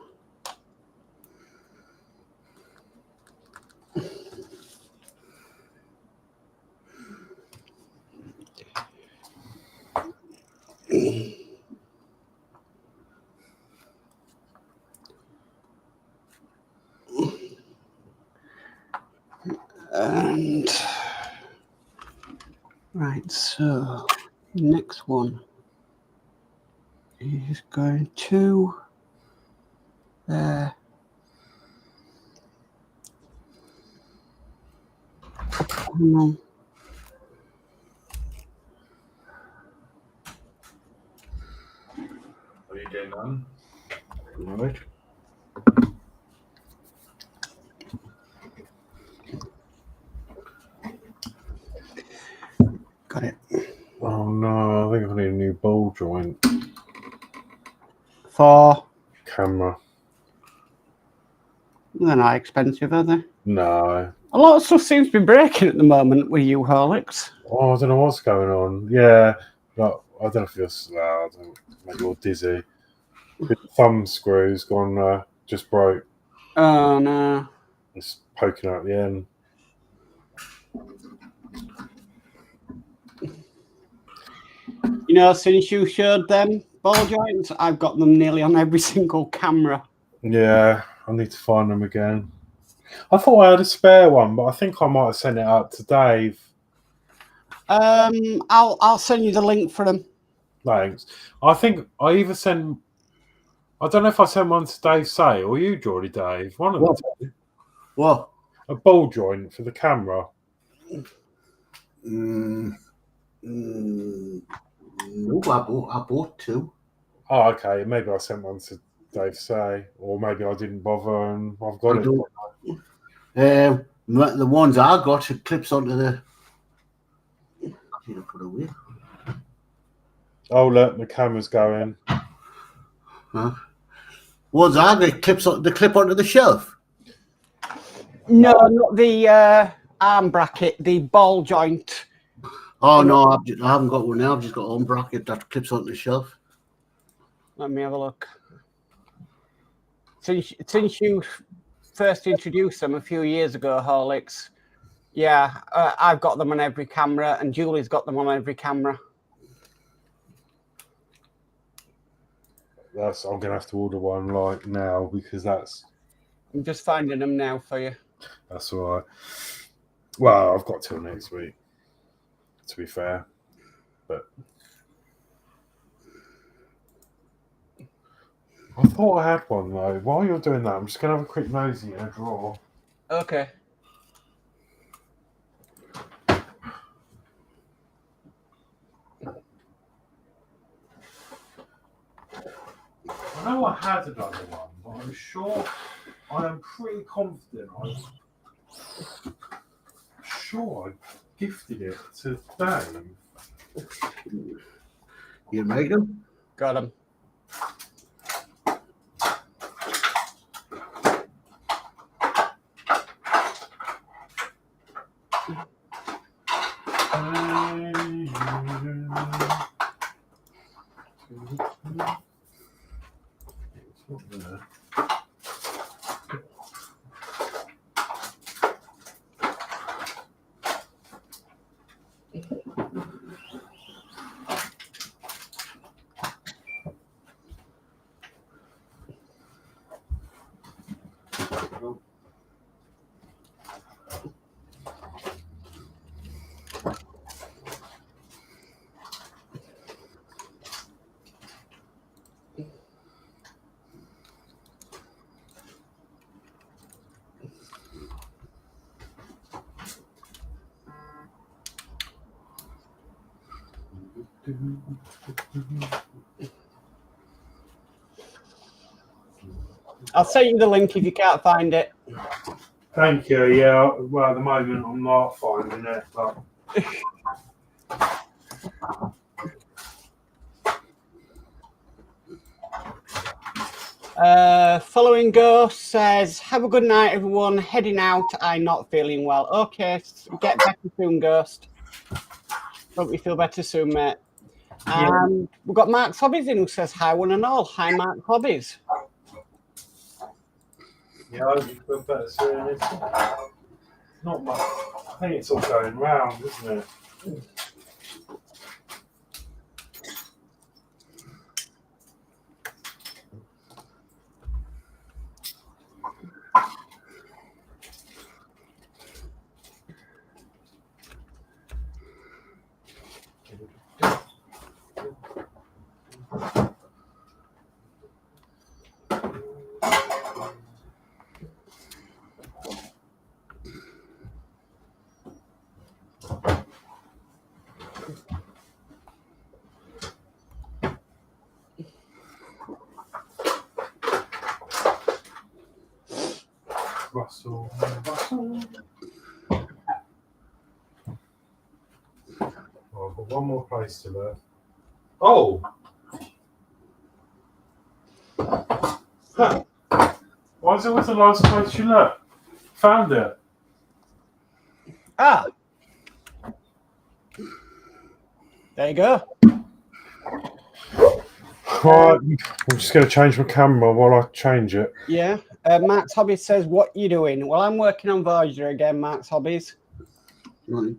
And right, so next one is going to there. Hang on. Are you getting on? All right. Got it. Oh no, I think I need a new ball joint. For Camera. they're not expensive, are they? No. A lot of stuff seems to be breaking at the moment with you, Horlixs. Oh, I don't know what's going on. Yeah, but I don't know if you're maybe you're dizzy. The thumb screw's gone, just broke. Oh no. It's poking out the end. You know, since you showed them ball joints, I've got them nearly on every single camera. Yeah, I need to find them again. I thought I had a spare one, but I think I might have sent it out to Dave. I'll send you the link for them. Thanks. I think I either sent. I don't know if I sent one to Dave Say or you, Geordie Dave. One of the two. What? A ball joint for the camera. No, I bought two. Oh, okay. Maybe I sent one to Dave Say, or maybe I didn't bother and I've got it. The ones I got, it clips onto the. I need to put away. Oh, look, the camera's going. Huh? Ones I got clips on the clip onto the shelf. No, not the arm bracket, the ball joint. Oh no, I haven't got one now. I've just got one bracket that clips onto the shelf. Let me have a look. Since you first introduced them a few years ago, Horlixs, yeah, I've got them on every camera, and Julie's got them on every camera. I'm gonna have to order one like now because that's. I'm just finding them now for you. That's all right. Well, I've got till next week, to be fair, but I thought I had one though. While you're doing that, I'm just gonna have a quick nosy in a drawer. Okay. I know I had another one, but I'm sure. I am pretty confident. I'm sure I gifted it to Dave. You made them? Got them. I'll send you the link if you can't find it. Thank you. Yeah. Well, at the moment I'm not finding it, but. Following Ghost says, have a good night, everyone. Heading out. I'm not feeling well. Okay, get better soon, Ghost. Hope you feel better soon, mate. And we've got Mark's Hobbies in who says, hi, one and all. Hi, Mark's Hobbies. Yeah, I hope you feel better soon. It's not much. I think it's all going round, isn't it? Russell. Oh, I've got one more place to look. Oh! Huh. Why is it always the last place you look? Found it. Ah. There you go. Right, I'm just going to change my camera while I change it. Yeah. Mark's Hobbies says, what you doing? Well, I'm working on Voyager again, Mark's Hobbies. Right.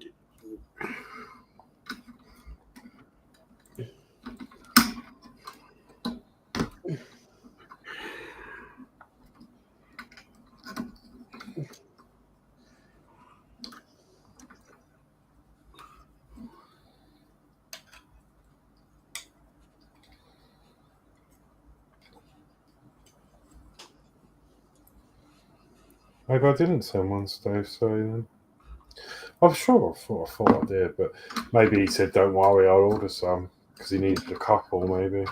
Maybe I didn't send one, Steve, so then. I'm sure I thought I did, but maybe he said, don't worry, I'll order some, because he needed a couple, maybe.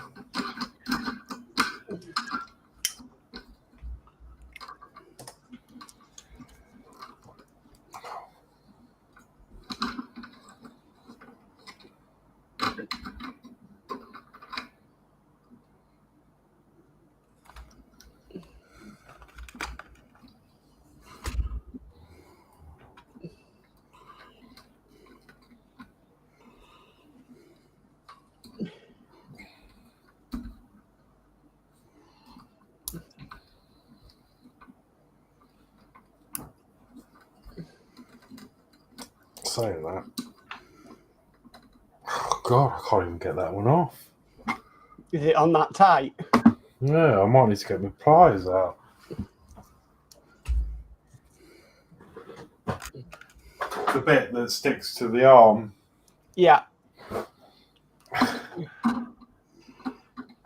Saying that. Oh, God, I can't even get that one off. Is it on that tight? Yeah, I might need to get my pliers out. The bit that sticks to the arm. Yeah.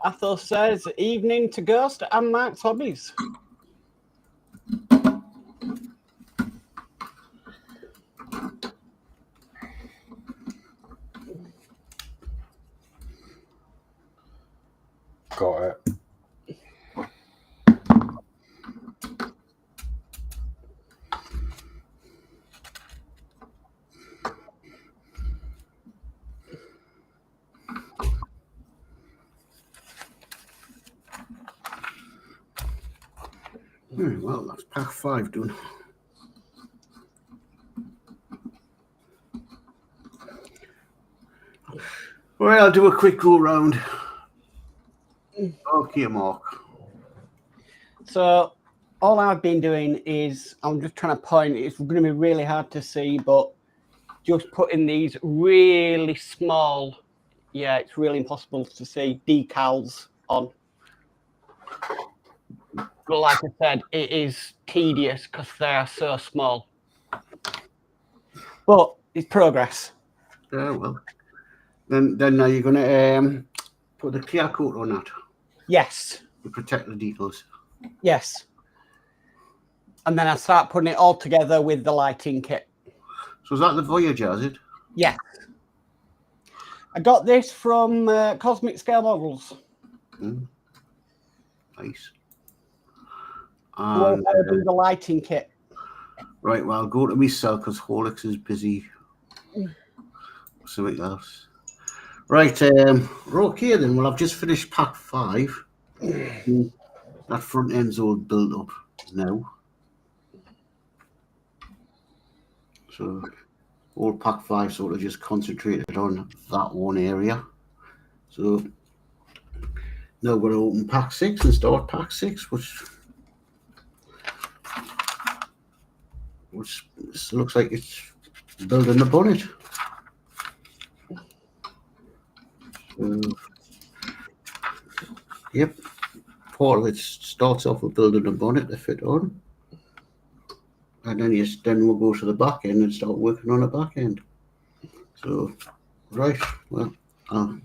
Athos says, evening to Ghost and Mark's Hobbies. Got it. Well, that's pack 5 done. Well, I'll do a quick go round. Okay, Mark. So all I've been doing is, I'm just trying to point, it's going to be really hard to see, but just putting these really small, yeah, it's really impossible to see, decals on. But like I said, it is tedious because they are so small. But it's progress. Yeah, well. Then are you going to put the clear coat on that Yes. to protect the details? Yes. And then I start putting it all together with the lighting kit. So is that the Voyager, is it? Yeah. I got this from Cosmic Scale Models. Nice. Well, And, I'll do the lighting kit. right, well, I'll go to myself because Horlixs is busy. Something else. Right, we're okay then. Well, I've just finished pack 5. That front end's all built up now. So all pack 5 sort of just concentrated on that one area. So now we're going to open pack 6 and start pack 6, which looks like it's building the bonnet. Yep, part of it starts off with building a bonnet to fit on, and then we'll go to the back end and start working on the back end. So, right, well, I'll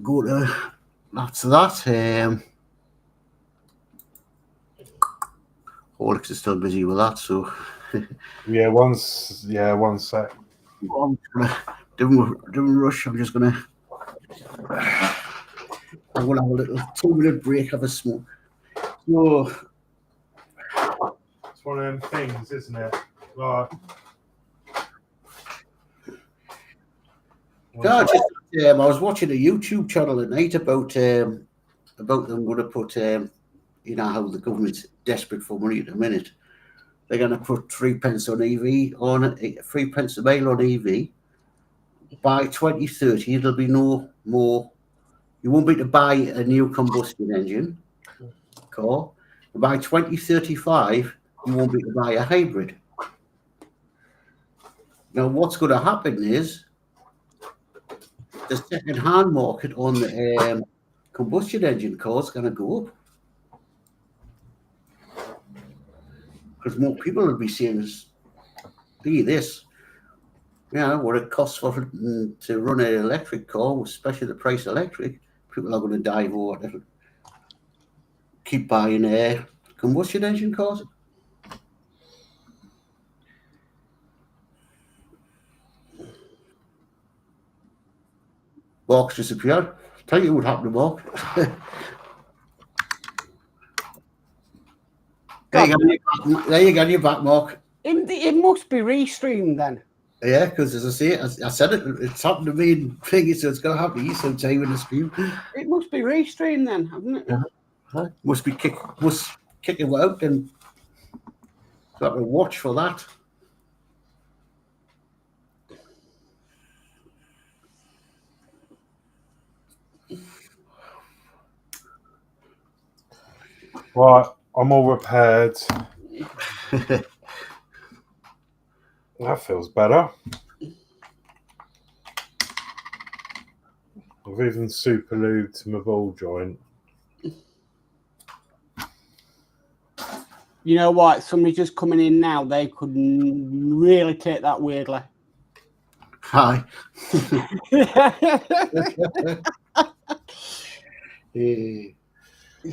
go to that's that. Horlicks is still busy with that, so Yeah, one sec. I'm gonna don't rush. I'm gonna have a little 2-minute break, have a smoke. So It's one of them things, isn't it? Like, I was watching a YouTube channel at night about them going to put you know how the government's desperate for money at the minute. They're going to put 3 pence on EV on 3 pence a mile on EV. By 2030, there'll be no more. You won't be able to buy a new combustion engine car. By 2035, you won't be able to buy a hybrid. Now, what's going to happen is the second-hand market on the combustion engine cars is going to go up. Because more people will be seeing this, what it costs to run an electric car, especially the price of electric. People are going to dive over it. Keep buying combustion engine cars. Mark's disappeared. Tell you what happened to Mark. There you go, you're back, Mark. It must be restreamed then. Yeah, because as I say, I said it's happened to me in thingy, so it's going to happen to you sometime in the stream. It must be restreamed then, hasn't it? Yeah. Must kick it out and got to watch for that. right, I'm all repaired. That feels better. I've even super lubed my ball joint. You know what? Somebody just coming in now, they could really take that weirdly. Hi.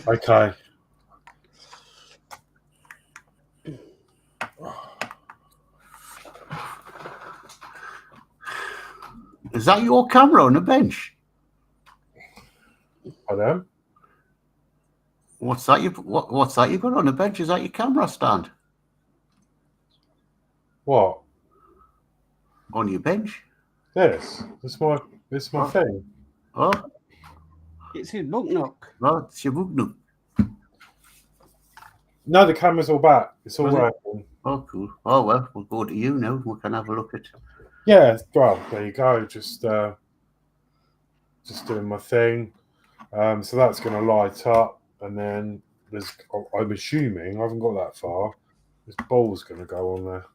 Okay. Is that your camera on the bench? Hello? What's that you got on the bench? Is that your camera stand? What? On your bench? This is my thing. Oh, It's his book nook. no, it's your book nook. No, the camera's all back. It's all Was it? working. Oh, cool. Oh, well, we'll go to you now. We can have a look at. Yeah, well, there you go. Just doing my thing. So that's going to light up, and then I'm assuming I haven't got that far. This ball's going to go on there.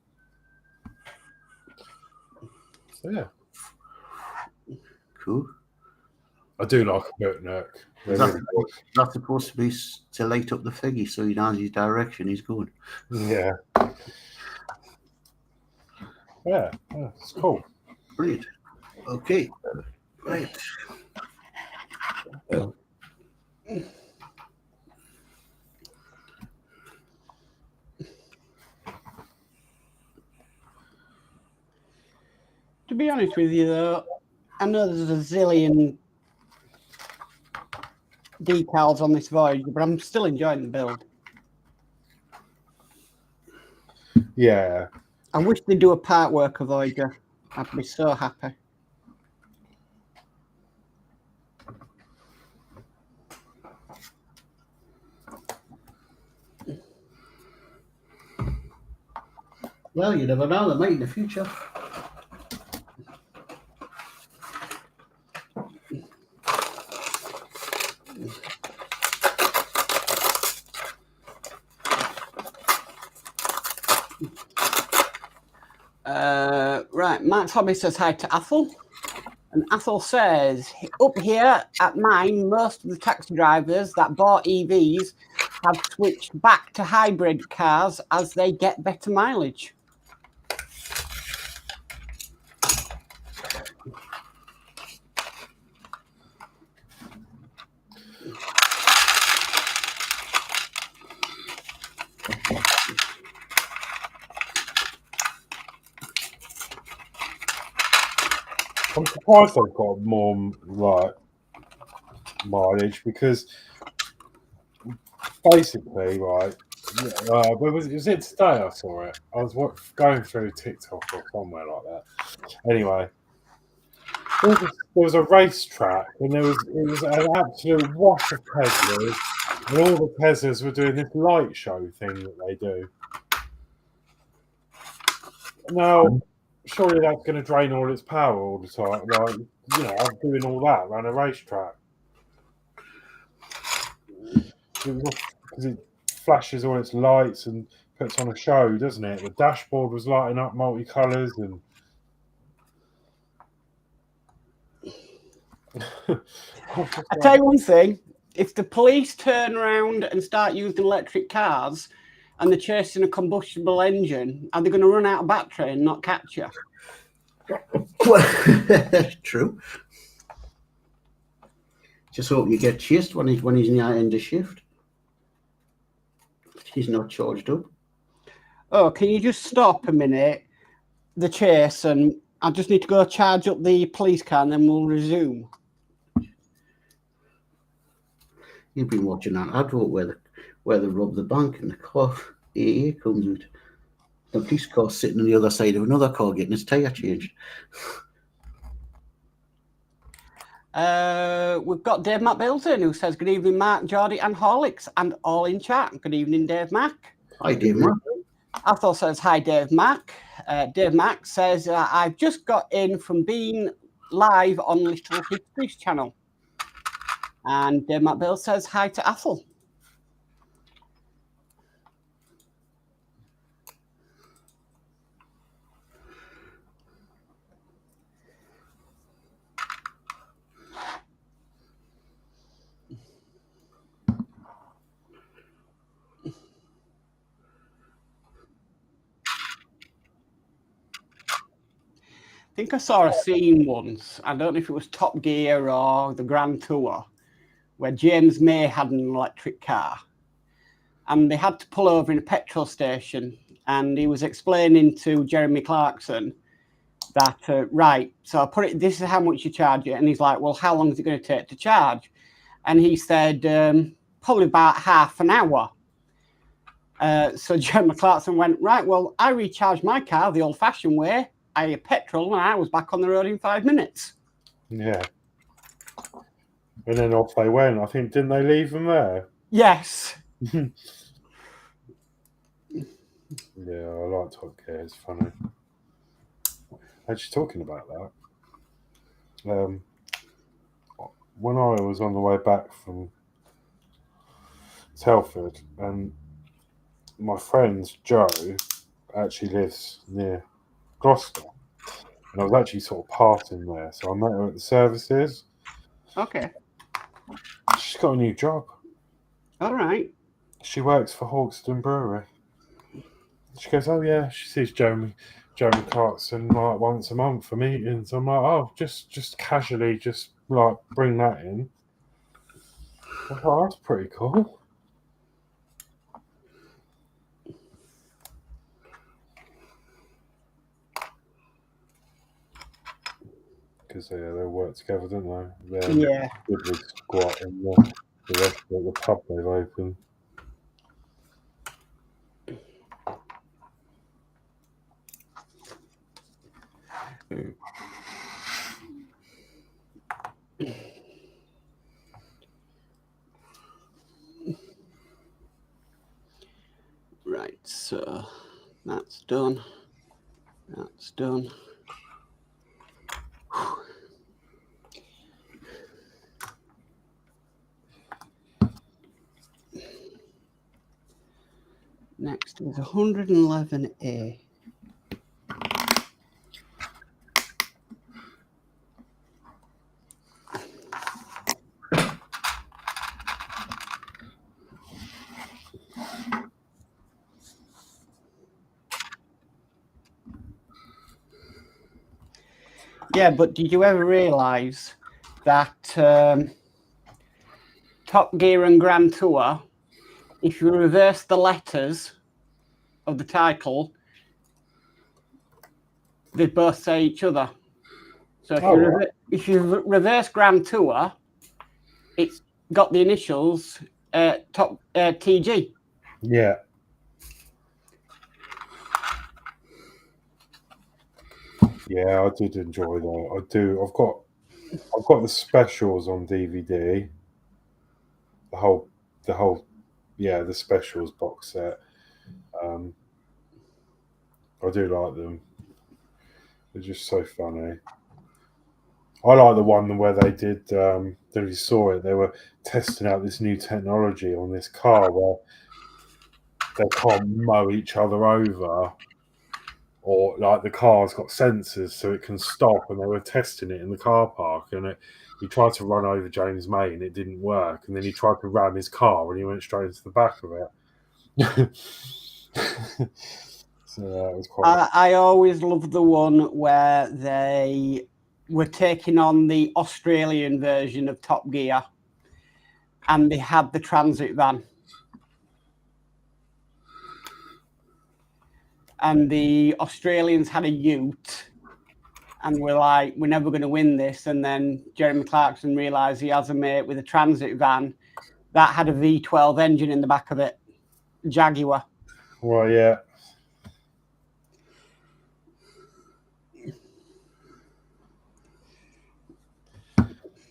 So yeah, Cool. I do like a boot nook. That's supposed to be to light up the figgy, so he knows his direction he's going. Yeah. Yeah, it's cool. Brilliant. Okay. Right. To be honest with you, though, I know there's a zillion decals on this Voyager, but I'm still enjoying the build. Yeah. I wish they'd do a Partwork Voyager. I'd be so happy. Well, you never know, they might in the future. Right, Max Hobby says hi to Athel. And Athel says, up here at mine, most of the taxi drivers that bought EVs have switched back to hybrid cars as they get better mileage. I'm surprised they've got more like mileage because basically, right. Was it today I saw it? I was going through TikTok or somewhere like that. Anyway, there was a racetrack and it was an absolute wash of Teslas, and all the Teslas were doing this light show thing that they do. Now, surely that's going to drain all its power all the time. Like, you know, I'm doing all that around a racetrack. Because it flashes all its lights and puts on a show, doesn't it? The dashboard was lighting up multicolours and I tell you one thing, if the police turn around and start using electric cars and they're chasing a combustible engine, are they going to run out of battery and not catch you? True. Just hope you get chased when he's in the end of shift. He's not charged up. Oh, can you just stop a minute, the chase, and I just need to go charge up the police car and then we'll resume. You've been watching that advert where they rob the bank and the car AA comes out. The police car sitting on the other side of another car getting his tyre changed. We've got Dave Mac Builds in who says, good evening, Mark, Geordie and Horlixs, and all in chat. Good evening, Dave Mac. Hi, Dave Mac. Athel says, hi, Dave Mac. Dave Mac says, I've just got in from being live on Little History's channel. And Dave Mac Builds says, hi to Athel. I think I saw a scene once, I don't know if it was Top Gear or the Grand Tour, where James May had an electric car and they had to pull over in a petrol station, and he was explaining to Jeremy Clarkson that, right, so I put it, this is how much you charge it. And he's like, well, how long is it going to take to charge? And he said, probably about half an hour. So Jeremy Clarkson went, right, well, I recharged my car the old-fashioned way. I had petrol and I was back on the road in 5 minutes. yeah. And then off they went. I think, didn't they leave them there? Yes. Yeah, I like Top Gear. It's funny. Actually, talking about that, when I was on the way back from Telford, and my friend Joe actually lives near Gloucester, and I was actually sort of passing there, so I met her at the services. Okay. She's got a new job. All right. She works for Hawkston Brewery. She goes, oh yeah, she sees Jeremy Clarkson like once a month for meetings. I'm like, oh, just casually, just like bring that in. I thought, that's pretty cool. because they work together, don't they? They're Yeah. good with squat and the rest of the pub they've opened. Right, so that's done. That's done. Next is 111A. Yeah, but did you ever realise that Top Gear and Grand Tour, if you reverse the letters of the title, they both say each other. So if you reverse Grand Tour, it's got the initials Top TG. Yeah. Yeah, I did enjoy that. I do. I've got the specials on DVD. The whole, the specials box set. I do like them. They're just so funny. I like the one where they did. If you saw it, they were testing out this new technology on this car where they can't mow each other over, or like the car's got sensors so it can stop. And they were testing it in the car park, and he tried to run over James May and it didn't work. And then he tried to ram his car and he went straight into the back of it. So that was quite. I always love the one where they were taking on the Australian version of Top Gear, and they had the transit van. And the Australians had a ute, and we're like, we're never going to win this. And then Jeremy Clarkson realised he has a mate with a transit van that had a V12 engine in the back of it, Jaguar. Well, yeah.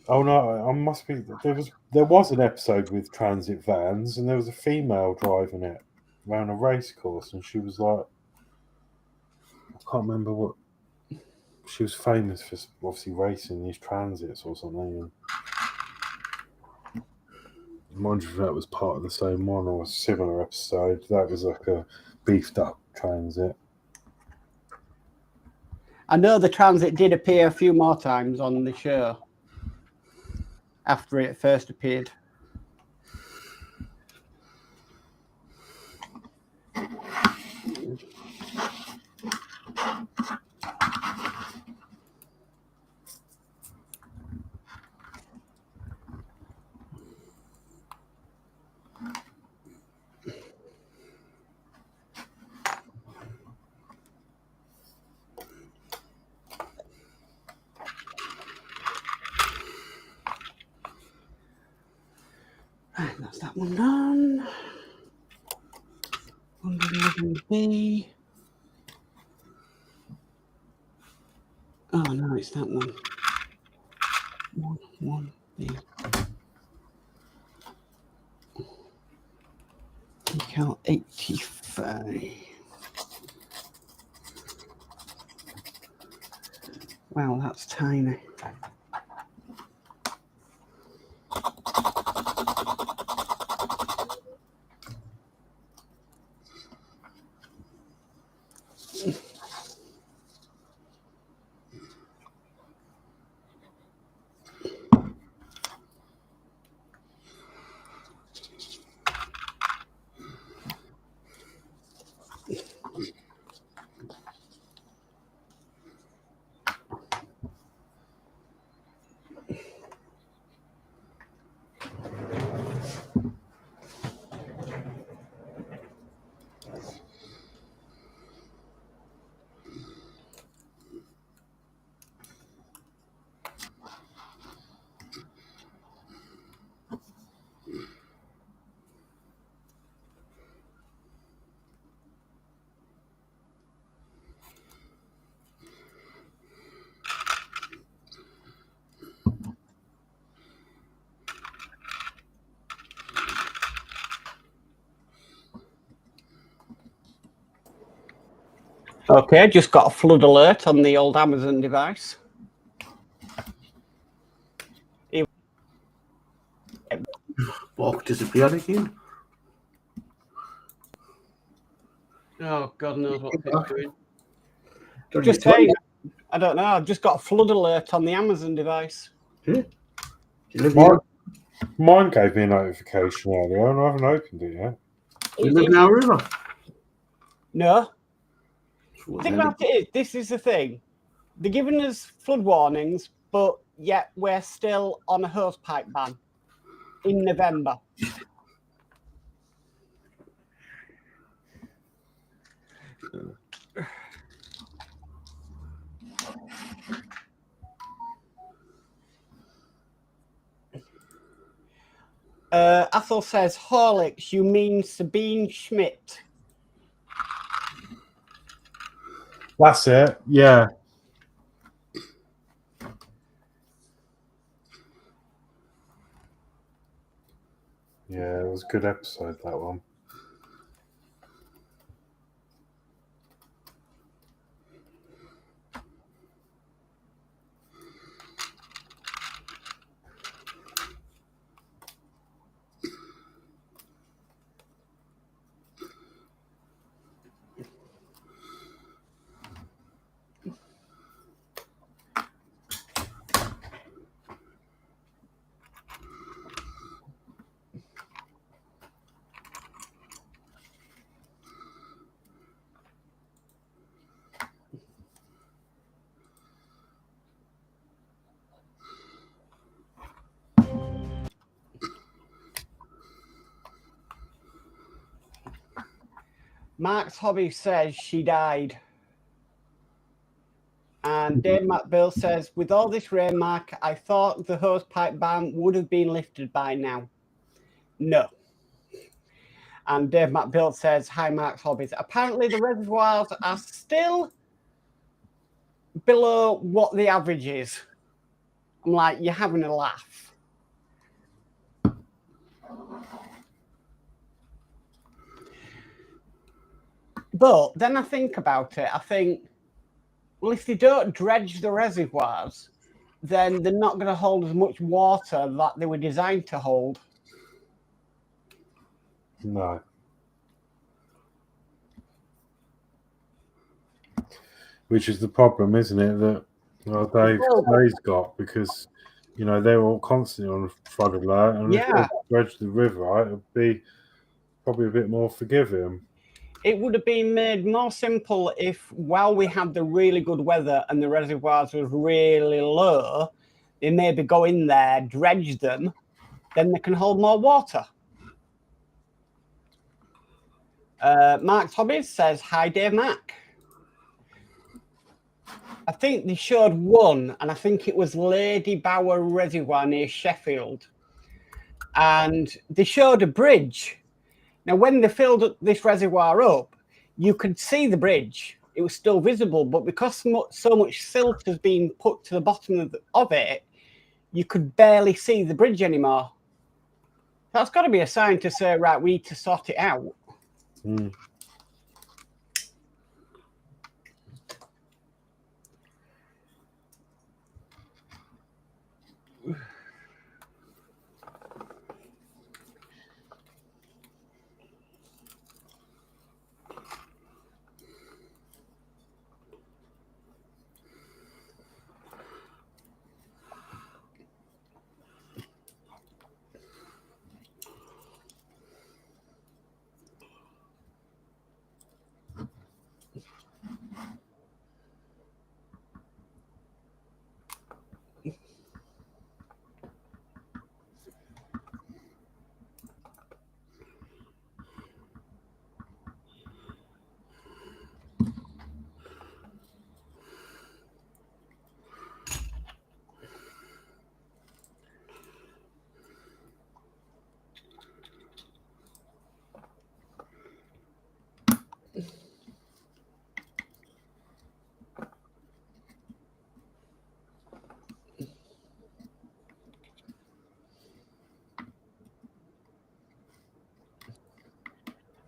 Oh no! I must be. There was an episode with transit vans, and there was a female driving it around a race course, and she was like, I can't remember what. She was famous for obviously racing these transits or something. And I wonder if that was part of the same one or a similar episode. That was like a beefed up transit. I know the transit did appear a few more times on the show after it first appeared. Right, that's that one done. 111B. Oh no, it's that one. 1B. Decal 85. Wow, that's tiny. Okay, just got a flood alert on the old Amazon device. Walk disappeared again. Oh, God knows what it's doing. Don't Just you tell saying, me? I don't know. I've just got a flood alert on the Amazon device. Yeah. Do you live near, Mine gave me a notification earlier, and I haven't opened it yet. do you live near a river? No. So Think then- about it. This is the thing. They're giving us flood warnings, but yet we're still on a hosepipe ban in November. Athel says, Horlicks, you mean Sabine Schmidt? That's it. Yeah. Yeah, it was a good episode, that one. Mark's hobby says she died. And Dave McBill says, with all this rain, Mark, I thought the hosepipe ban would have been lifted by now. No. And Dave McBill says, hi, Mark's hobbies. Apparently the reservoirs are still below what the average is. I'm like, you're having a laugh. But then I think about it. I think, well, if they don't dredge the reservoirs, then they're not going to hold as much water that they were designed to hold. No. Which is the problem, isn't it? That Dave's got, because they're all constantly on a flood alert, and if they dredge the river, right, it'd be probably a bit more forgiving. It would have been made more simple if, while we had the really good weather and the reservoirs was really low, they maybe go in there, dredge them, then they can hold more water. Mark's Hobbies says, hi, Dave Mac. I think they showed one, and I think it was Lady Bower Reservoir near Sheffield. And they showed a bridge. Now, when they filled this reservoir up, you could see the bridge. It was still visible, but because so much silt has been put to the bottom of it, you could barely see the bridge anymore. That's got to be a sign to say, right, we need to sort it out. Mm.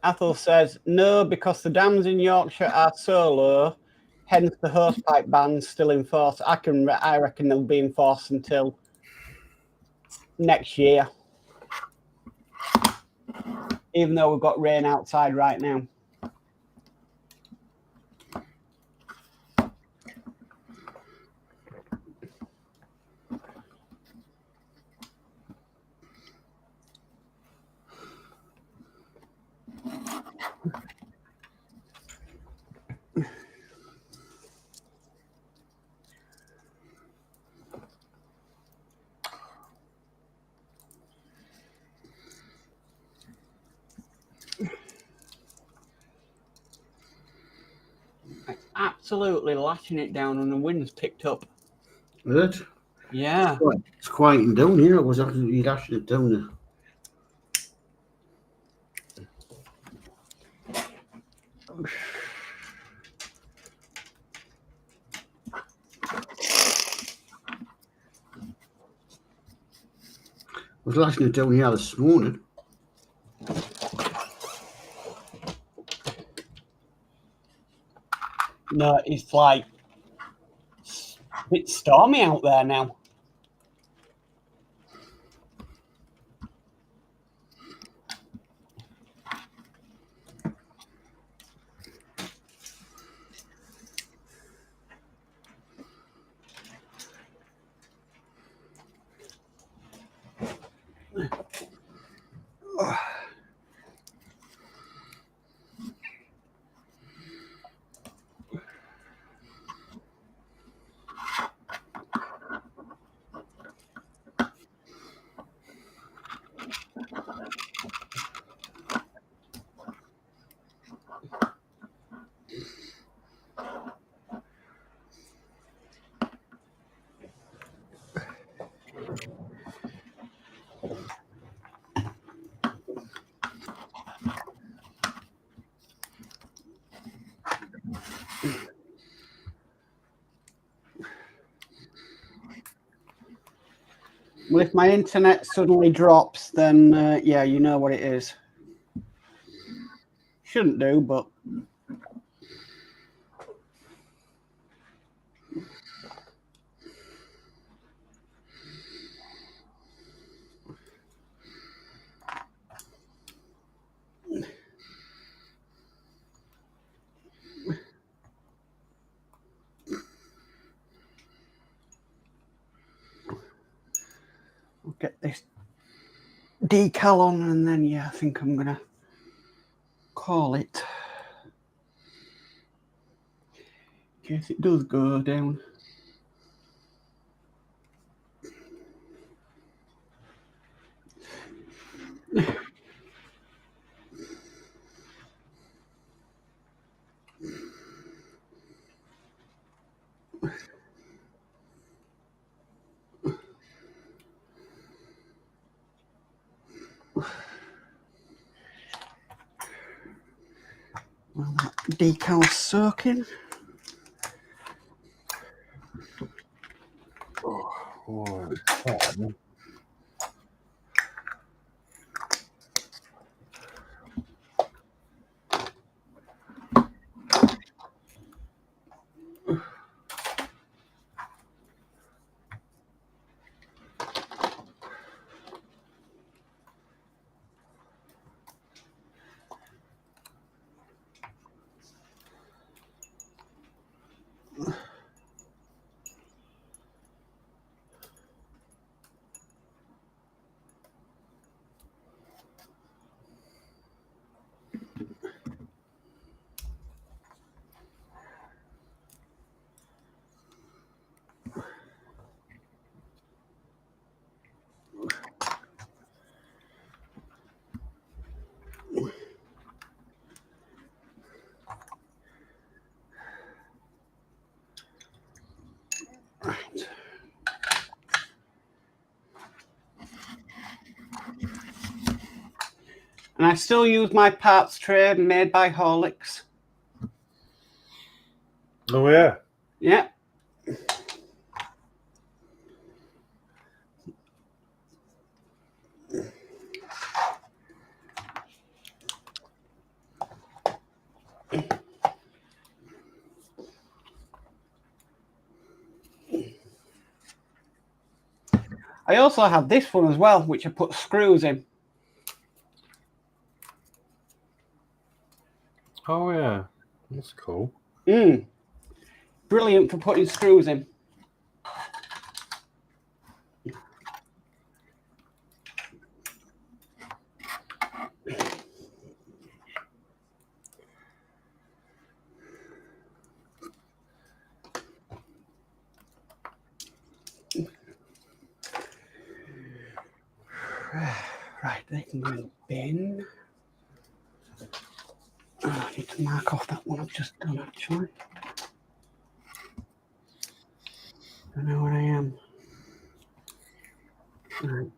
Athol says, no, because the dams in Yorkshire are so low, hence the hosepipe ban's still in force. I reckon they'll be in force until next year, even though we've got rain outside right now. Absolutely lashing it down, and the wind's picked up. Good. Yeah. It's quieting down here. It was actually lashing it down there. I was lashing it down here this morning. No, it's like a bit stormy out there now. Well, if my internet suddenly drops, then yeah, you know what it is. Shouldn't do, but I'll get this decal on, and then yeah, I think I'm gonna call it in case it does go down. Well, that decal's soaking. Right. And I still use my parts tray made by Horlixs. Oh, yeah. Yeah. I also have this one as well, which I put screws in. Oh yeah, that's cool. Brilliant for putting screws in. Right, they can go in the bin. Oh, I need to mark off that one I've just done, actually. I know where I am. Right.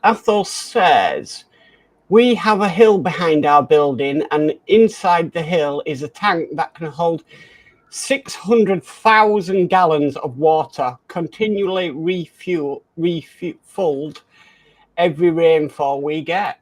Athos says, we have a hill behind our building, and inside the hill is a tank that can hold 600,000 gallons of water, continually refilled every rainfall we get.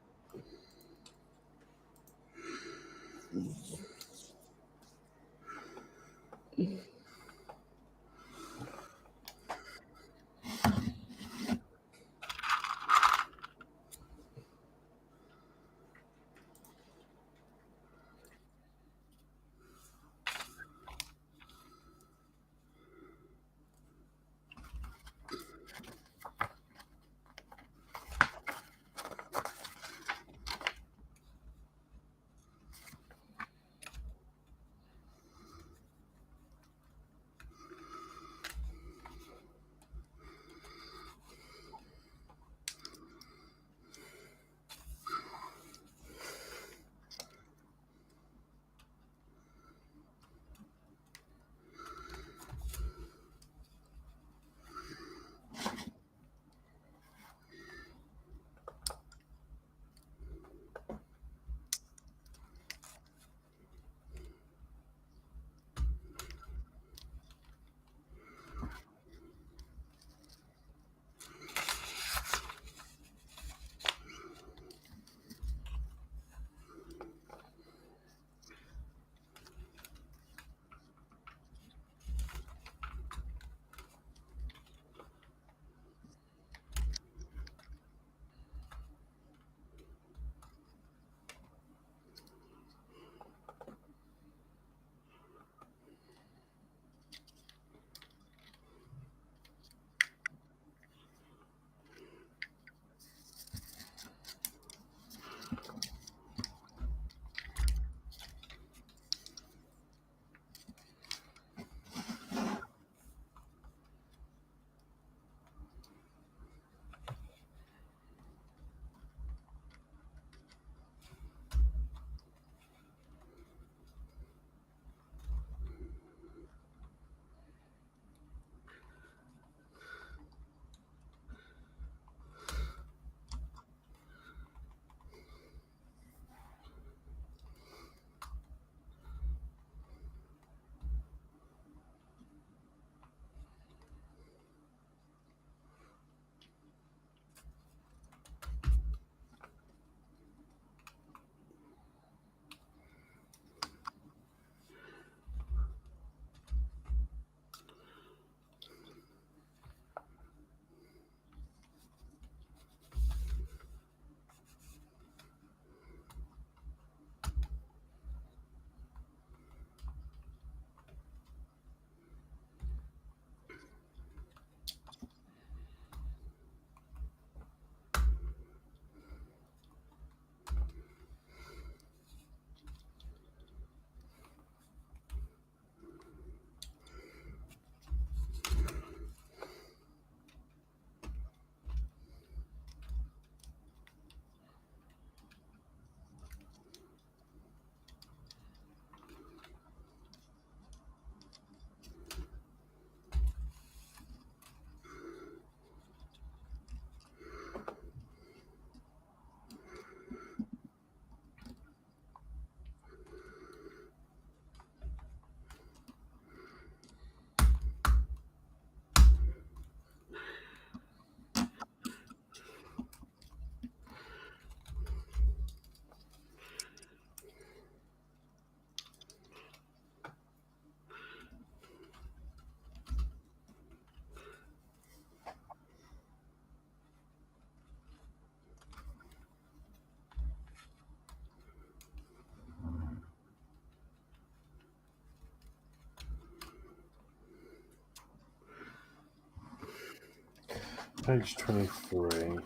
Page 23.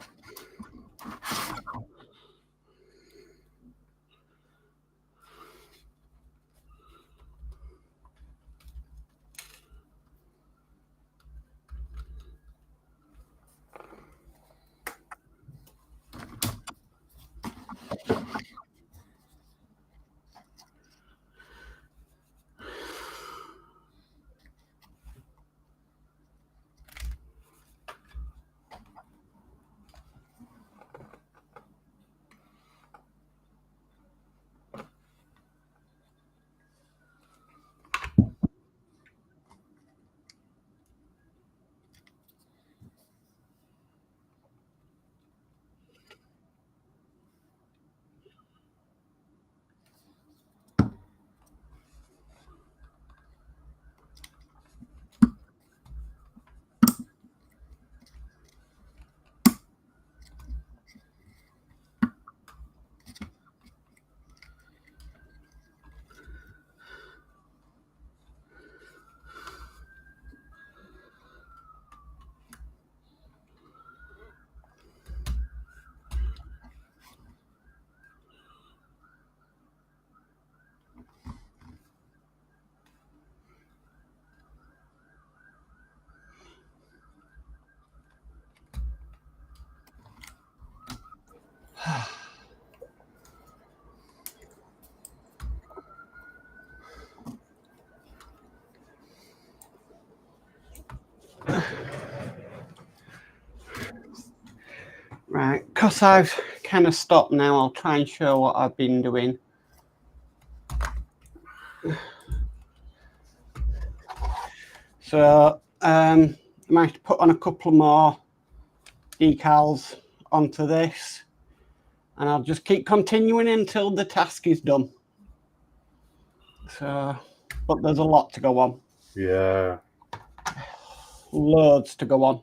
Right, because I've kind of stopped now, I'll try and show what I've been doing. So I might put on a couple more decals onto this, and I'll just keep continuing until the task is done. So, but there's a lot to go on. Yeah. Loads to go on.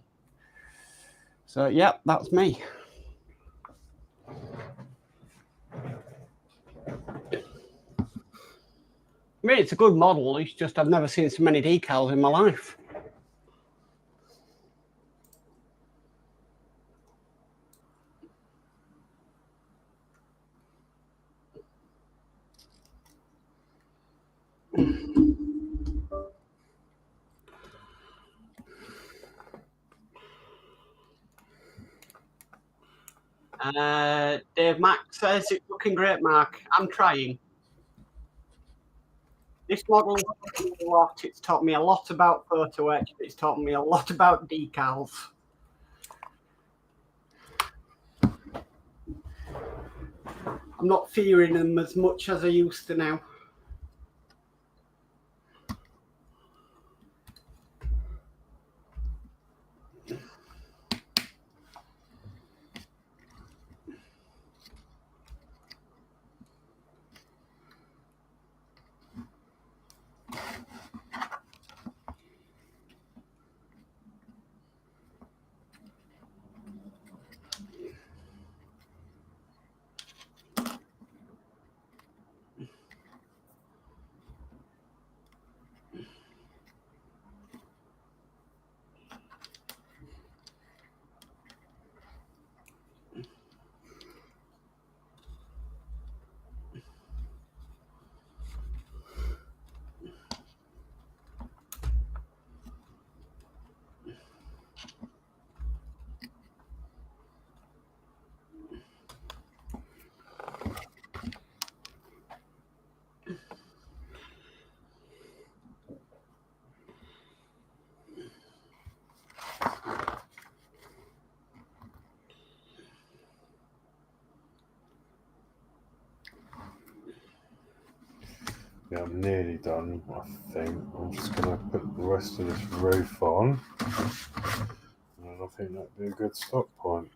So, yeah, that's me. I mean, it's a good model. It's just I've never seen so many decals in my life. Dave Mack says it's looking great, Mark. I'm trying. This model has taught me a lot. It's taught me a lot about photo etch. It's taught me a lot about decals. I'm not fearing them as much as I used to now. Yeah, I'm nearly done, I think. I'm just going to put the rest of this roof on. And I think that'd be a good stop point.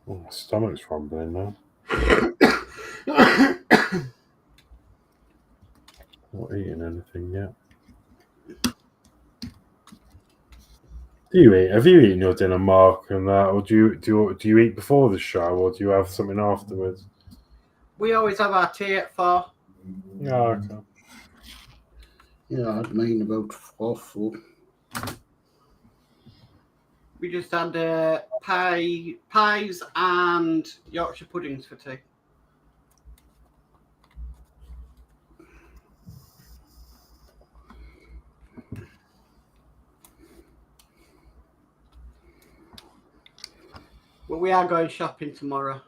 Oh, my stomach's rumbling now. Not eating anything yet. Do you eat? Have you eaten your dinner, Mark, and that, or do you eat before the show, or do you have something afterwards? We always have our tea at 4. Oh, okay. Yeah, I had mine about 4. We just had pies and Yorkshire puddings for tea. But we are going shopping tomorrow.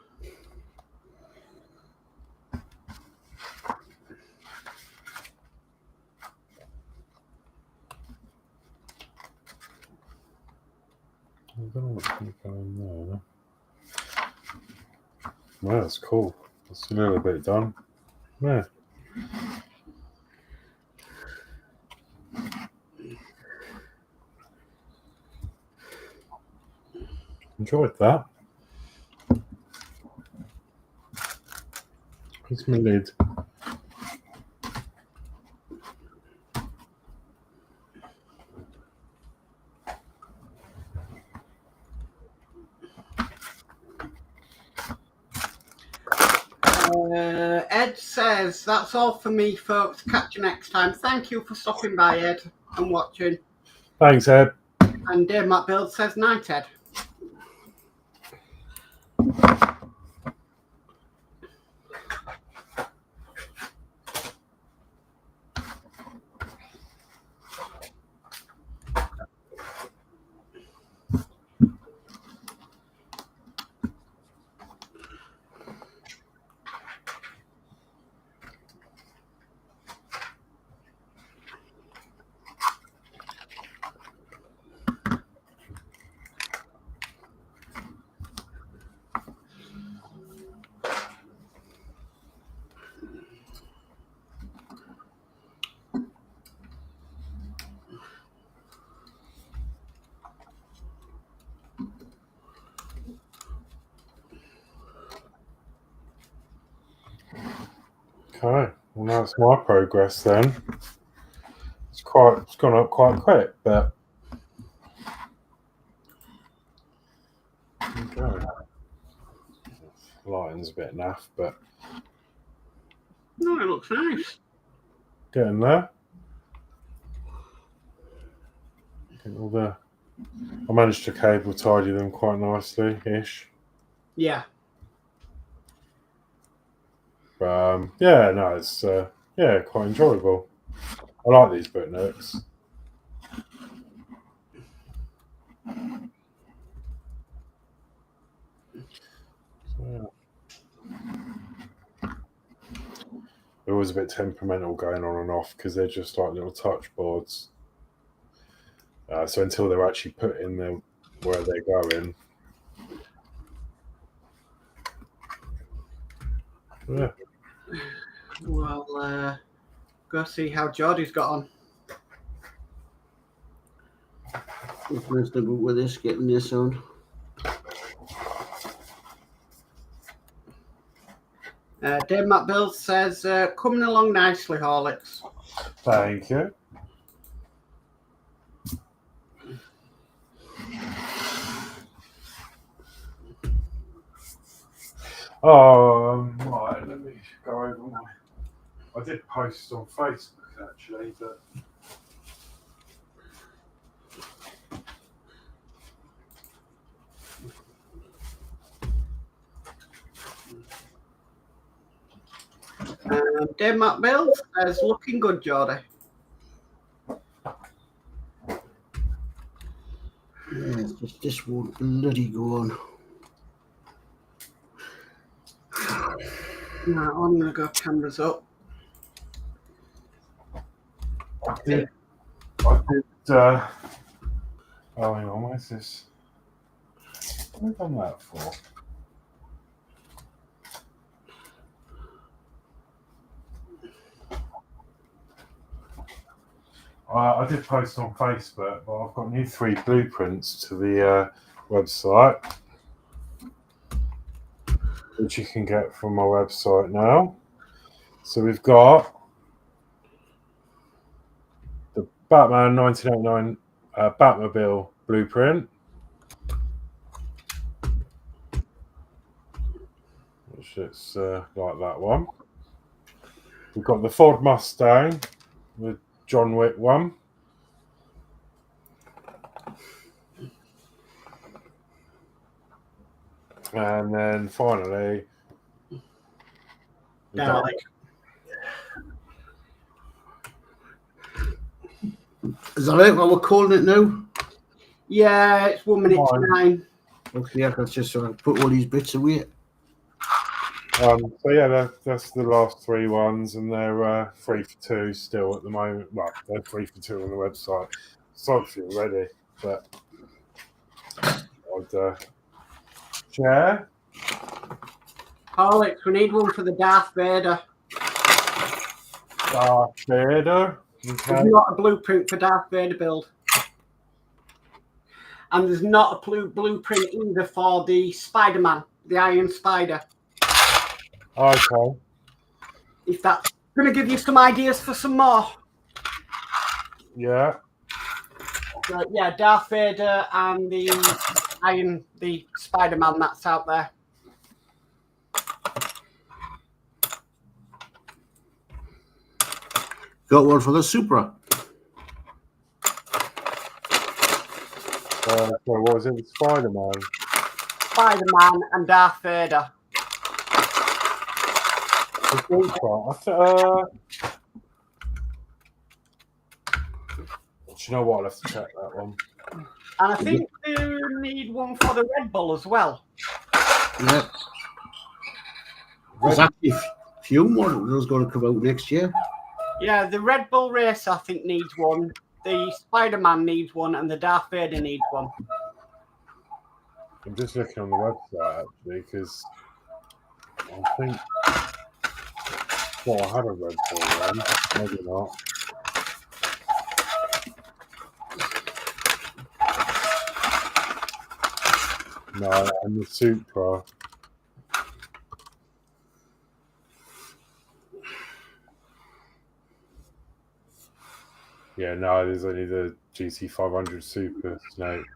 I don't know what's going to go in there. Well, that's cool. That's a little bit done. Yeah. Enjoyed that. Where's my lid? Ed says, that's all for me, folks. Catch you next time. Thank you for stopping by, Ed, and watching. Thanks, Ed. And Danno Builds says, night, Ed. Okay, well that's my progress then. It's gone up quite quick, but okay. Lighting's a bit naff, but No, it looks nice. getting there. I managed to cable tidy them quite nicely-ish. Yeah. Yeah, no, it's quite enjoyable. I like these boot nooks. So, they're always a bit temperamental going on and off because they're just like little touch boards. So until they're actually put in the where they're going. Yeah. Well, go see how Geordie's got on. What's messed about with this, getting this on? Danno Builds says, coming along nicely, Horlixs. Thank you. Right, let me go over I did post on Facebook actually, but Danno Builds says, looking good, Geordie. Yeah, this won't bloody go on. Right, I'm going to go cameras up. I did oh, hang on, where's this? What have I done that for? I did post on Facebook, but I've got new 3 blueprints to the website. which you can get from my website now. So we've got the Batman 1989 Batmobile blueprint, which looks like that one. We've got the Ford Mustang with John Wick one. And then finally, Dalek. Is that it? What we're calling it now? Yeah, it's 1 minute to 9. Okay, I can just sort of put all these bits away. So yeah, that's the last 3 ones, and they're 3 for 2 still at the moment. Well, they're 3 for 2 on the website. Sold for you already, but I'd share. Horlicks, we need one for the Darth Vader. Darth Vader. Okay. There's not a blueprint for Darth Vader build. And there's not a blueprint either for the Spider-Man, the Iron Spider. Okay. If that's going to give you some ideas for some more. Yeah. But yeah, Darth Vader and the Spider-Man that's out there. Got one for the Supra. So what was it? Spider-Man. Spider-Man and Darth Vader. Do you know what? I'll have to check that one. And I think you need one for the Red Bull as well. Yeah. There's actually a few more of those going to come out next year. Yeah, the Red Bull race I think needs one. The Spider-Man needs one, and the Darth Vader needs one. I'm just looking on the website actually because I think. Well, I had a Red Bull one. Maybe not. No, and the Supra. Yeah, no, there's only the GT500 Super Snake.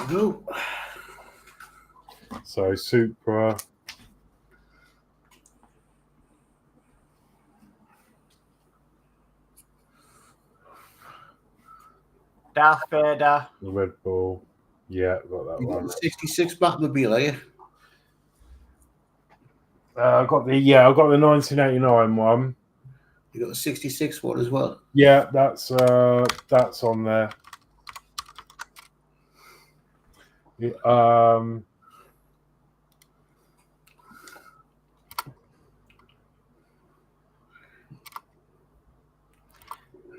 Go. So Supra. Darth Vader. The Red Bull. Yeah, got that You got one. the 66 Batmobile, are you? I've got the 1989 one. You got the 66 one as well. Yeah, that's on there. Yeah,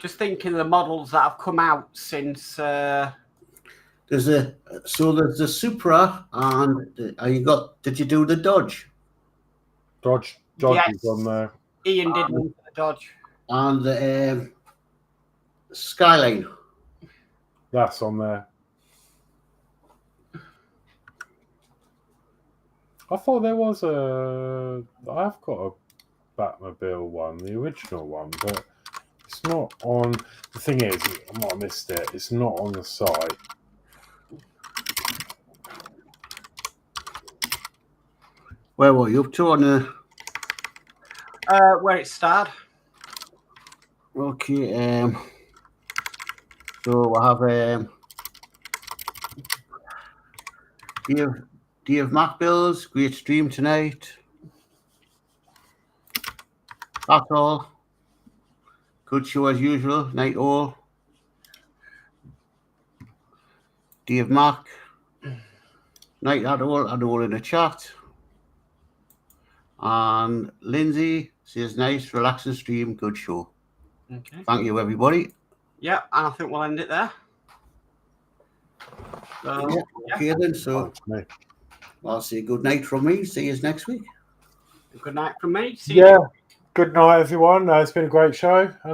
Just thinking of the models that have come out since. There's the Supra, and did you do the Dodge? Dodge Yes. is on there. Ian did one for the Dodge. And the Skyline. That's on there. I thought there was I've got a Batmobile one, the original one, but it's not on. The thing is, I might have missed it. It's not on the site. Where were you up to on the? Where it started. Okay. So I have Dave Mac Builds, great stream tonight. That's all. Good show as usual. Night all. Dave Mac. Night at all in the chat. And Lindsey says nice, relaxing stream, good show. Okay. Thank you, everybody. Yeah, and I think we'll end it there. So, Yeah, okay then. So I'll say good night from me. See you next week. good night from me. See Yeah. Good night, everyone. It's been a great show. And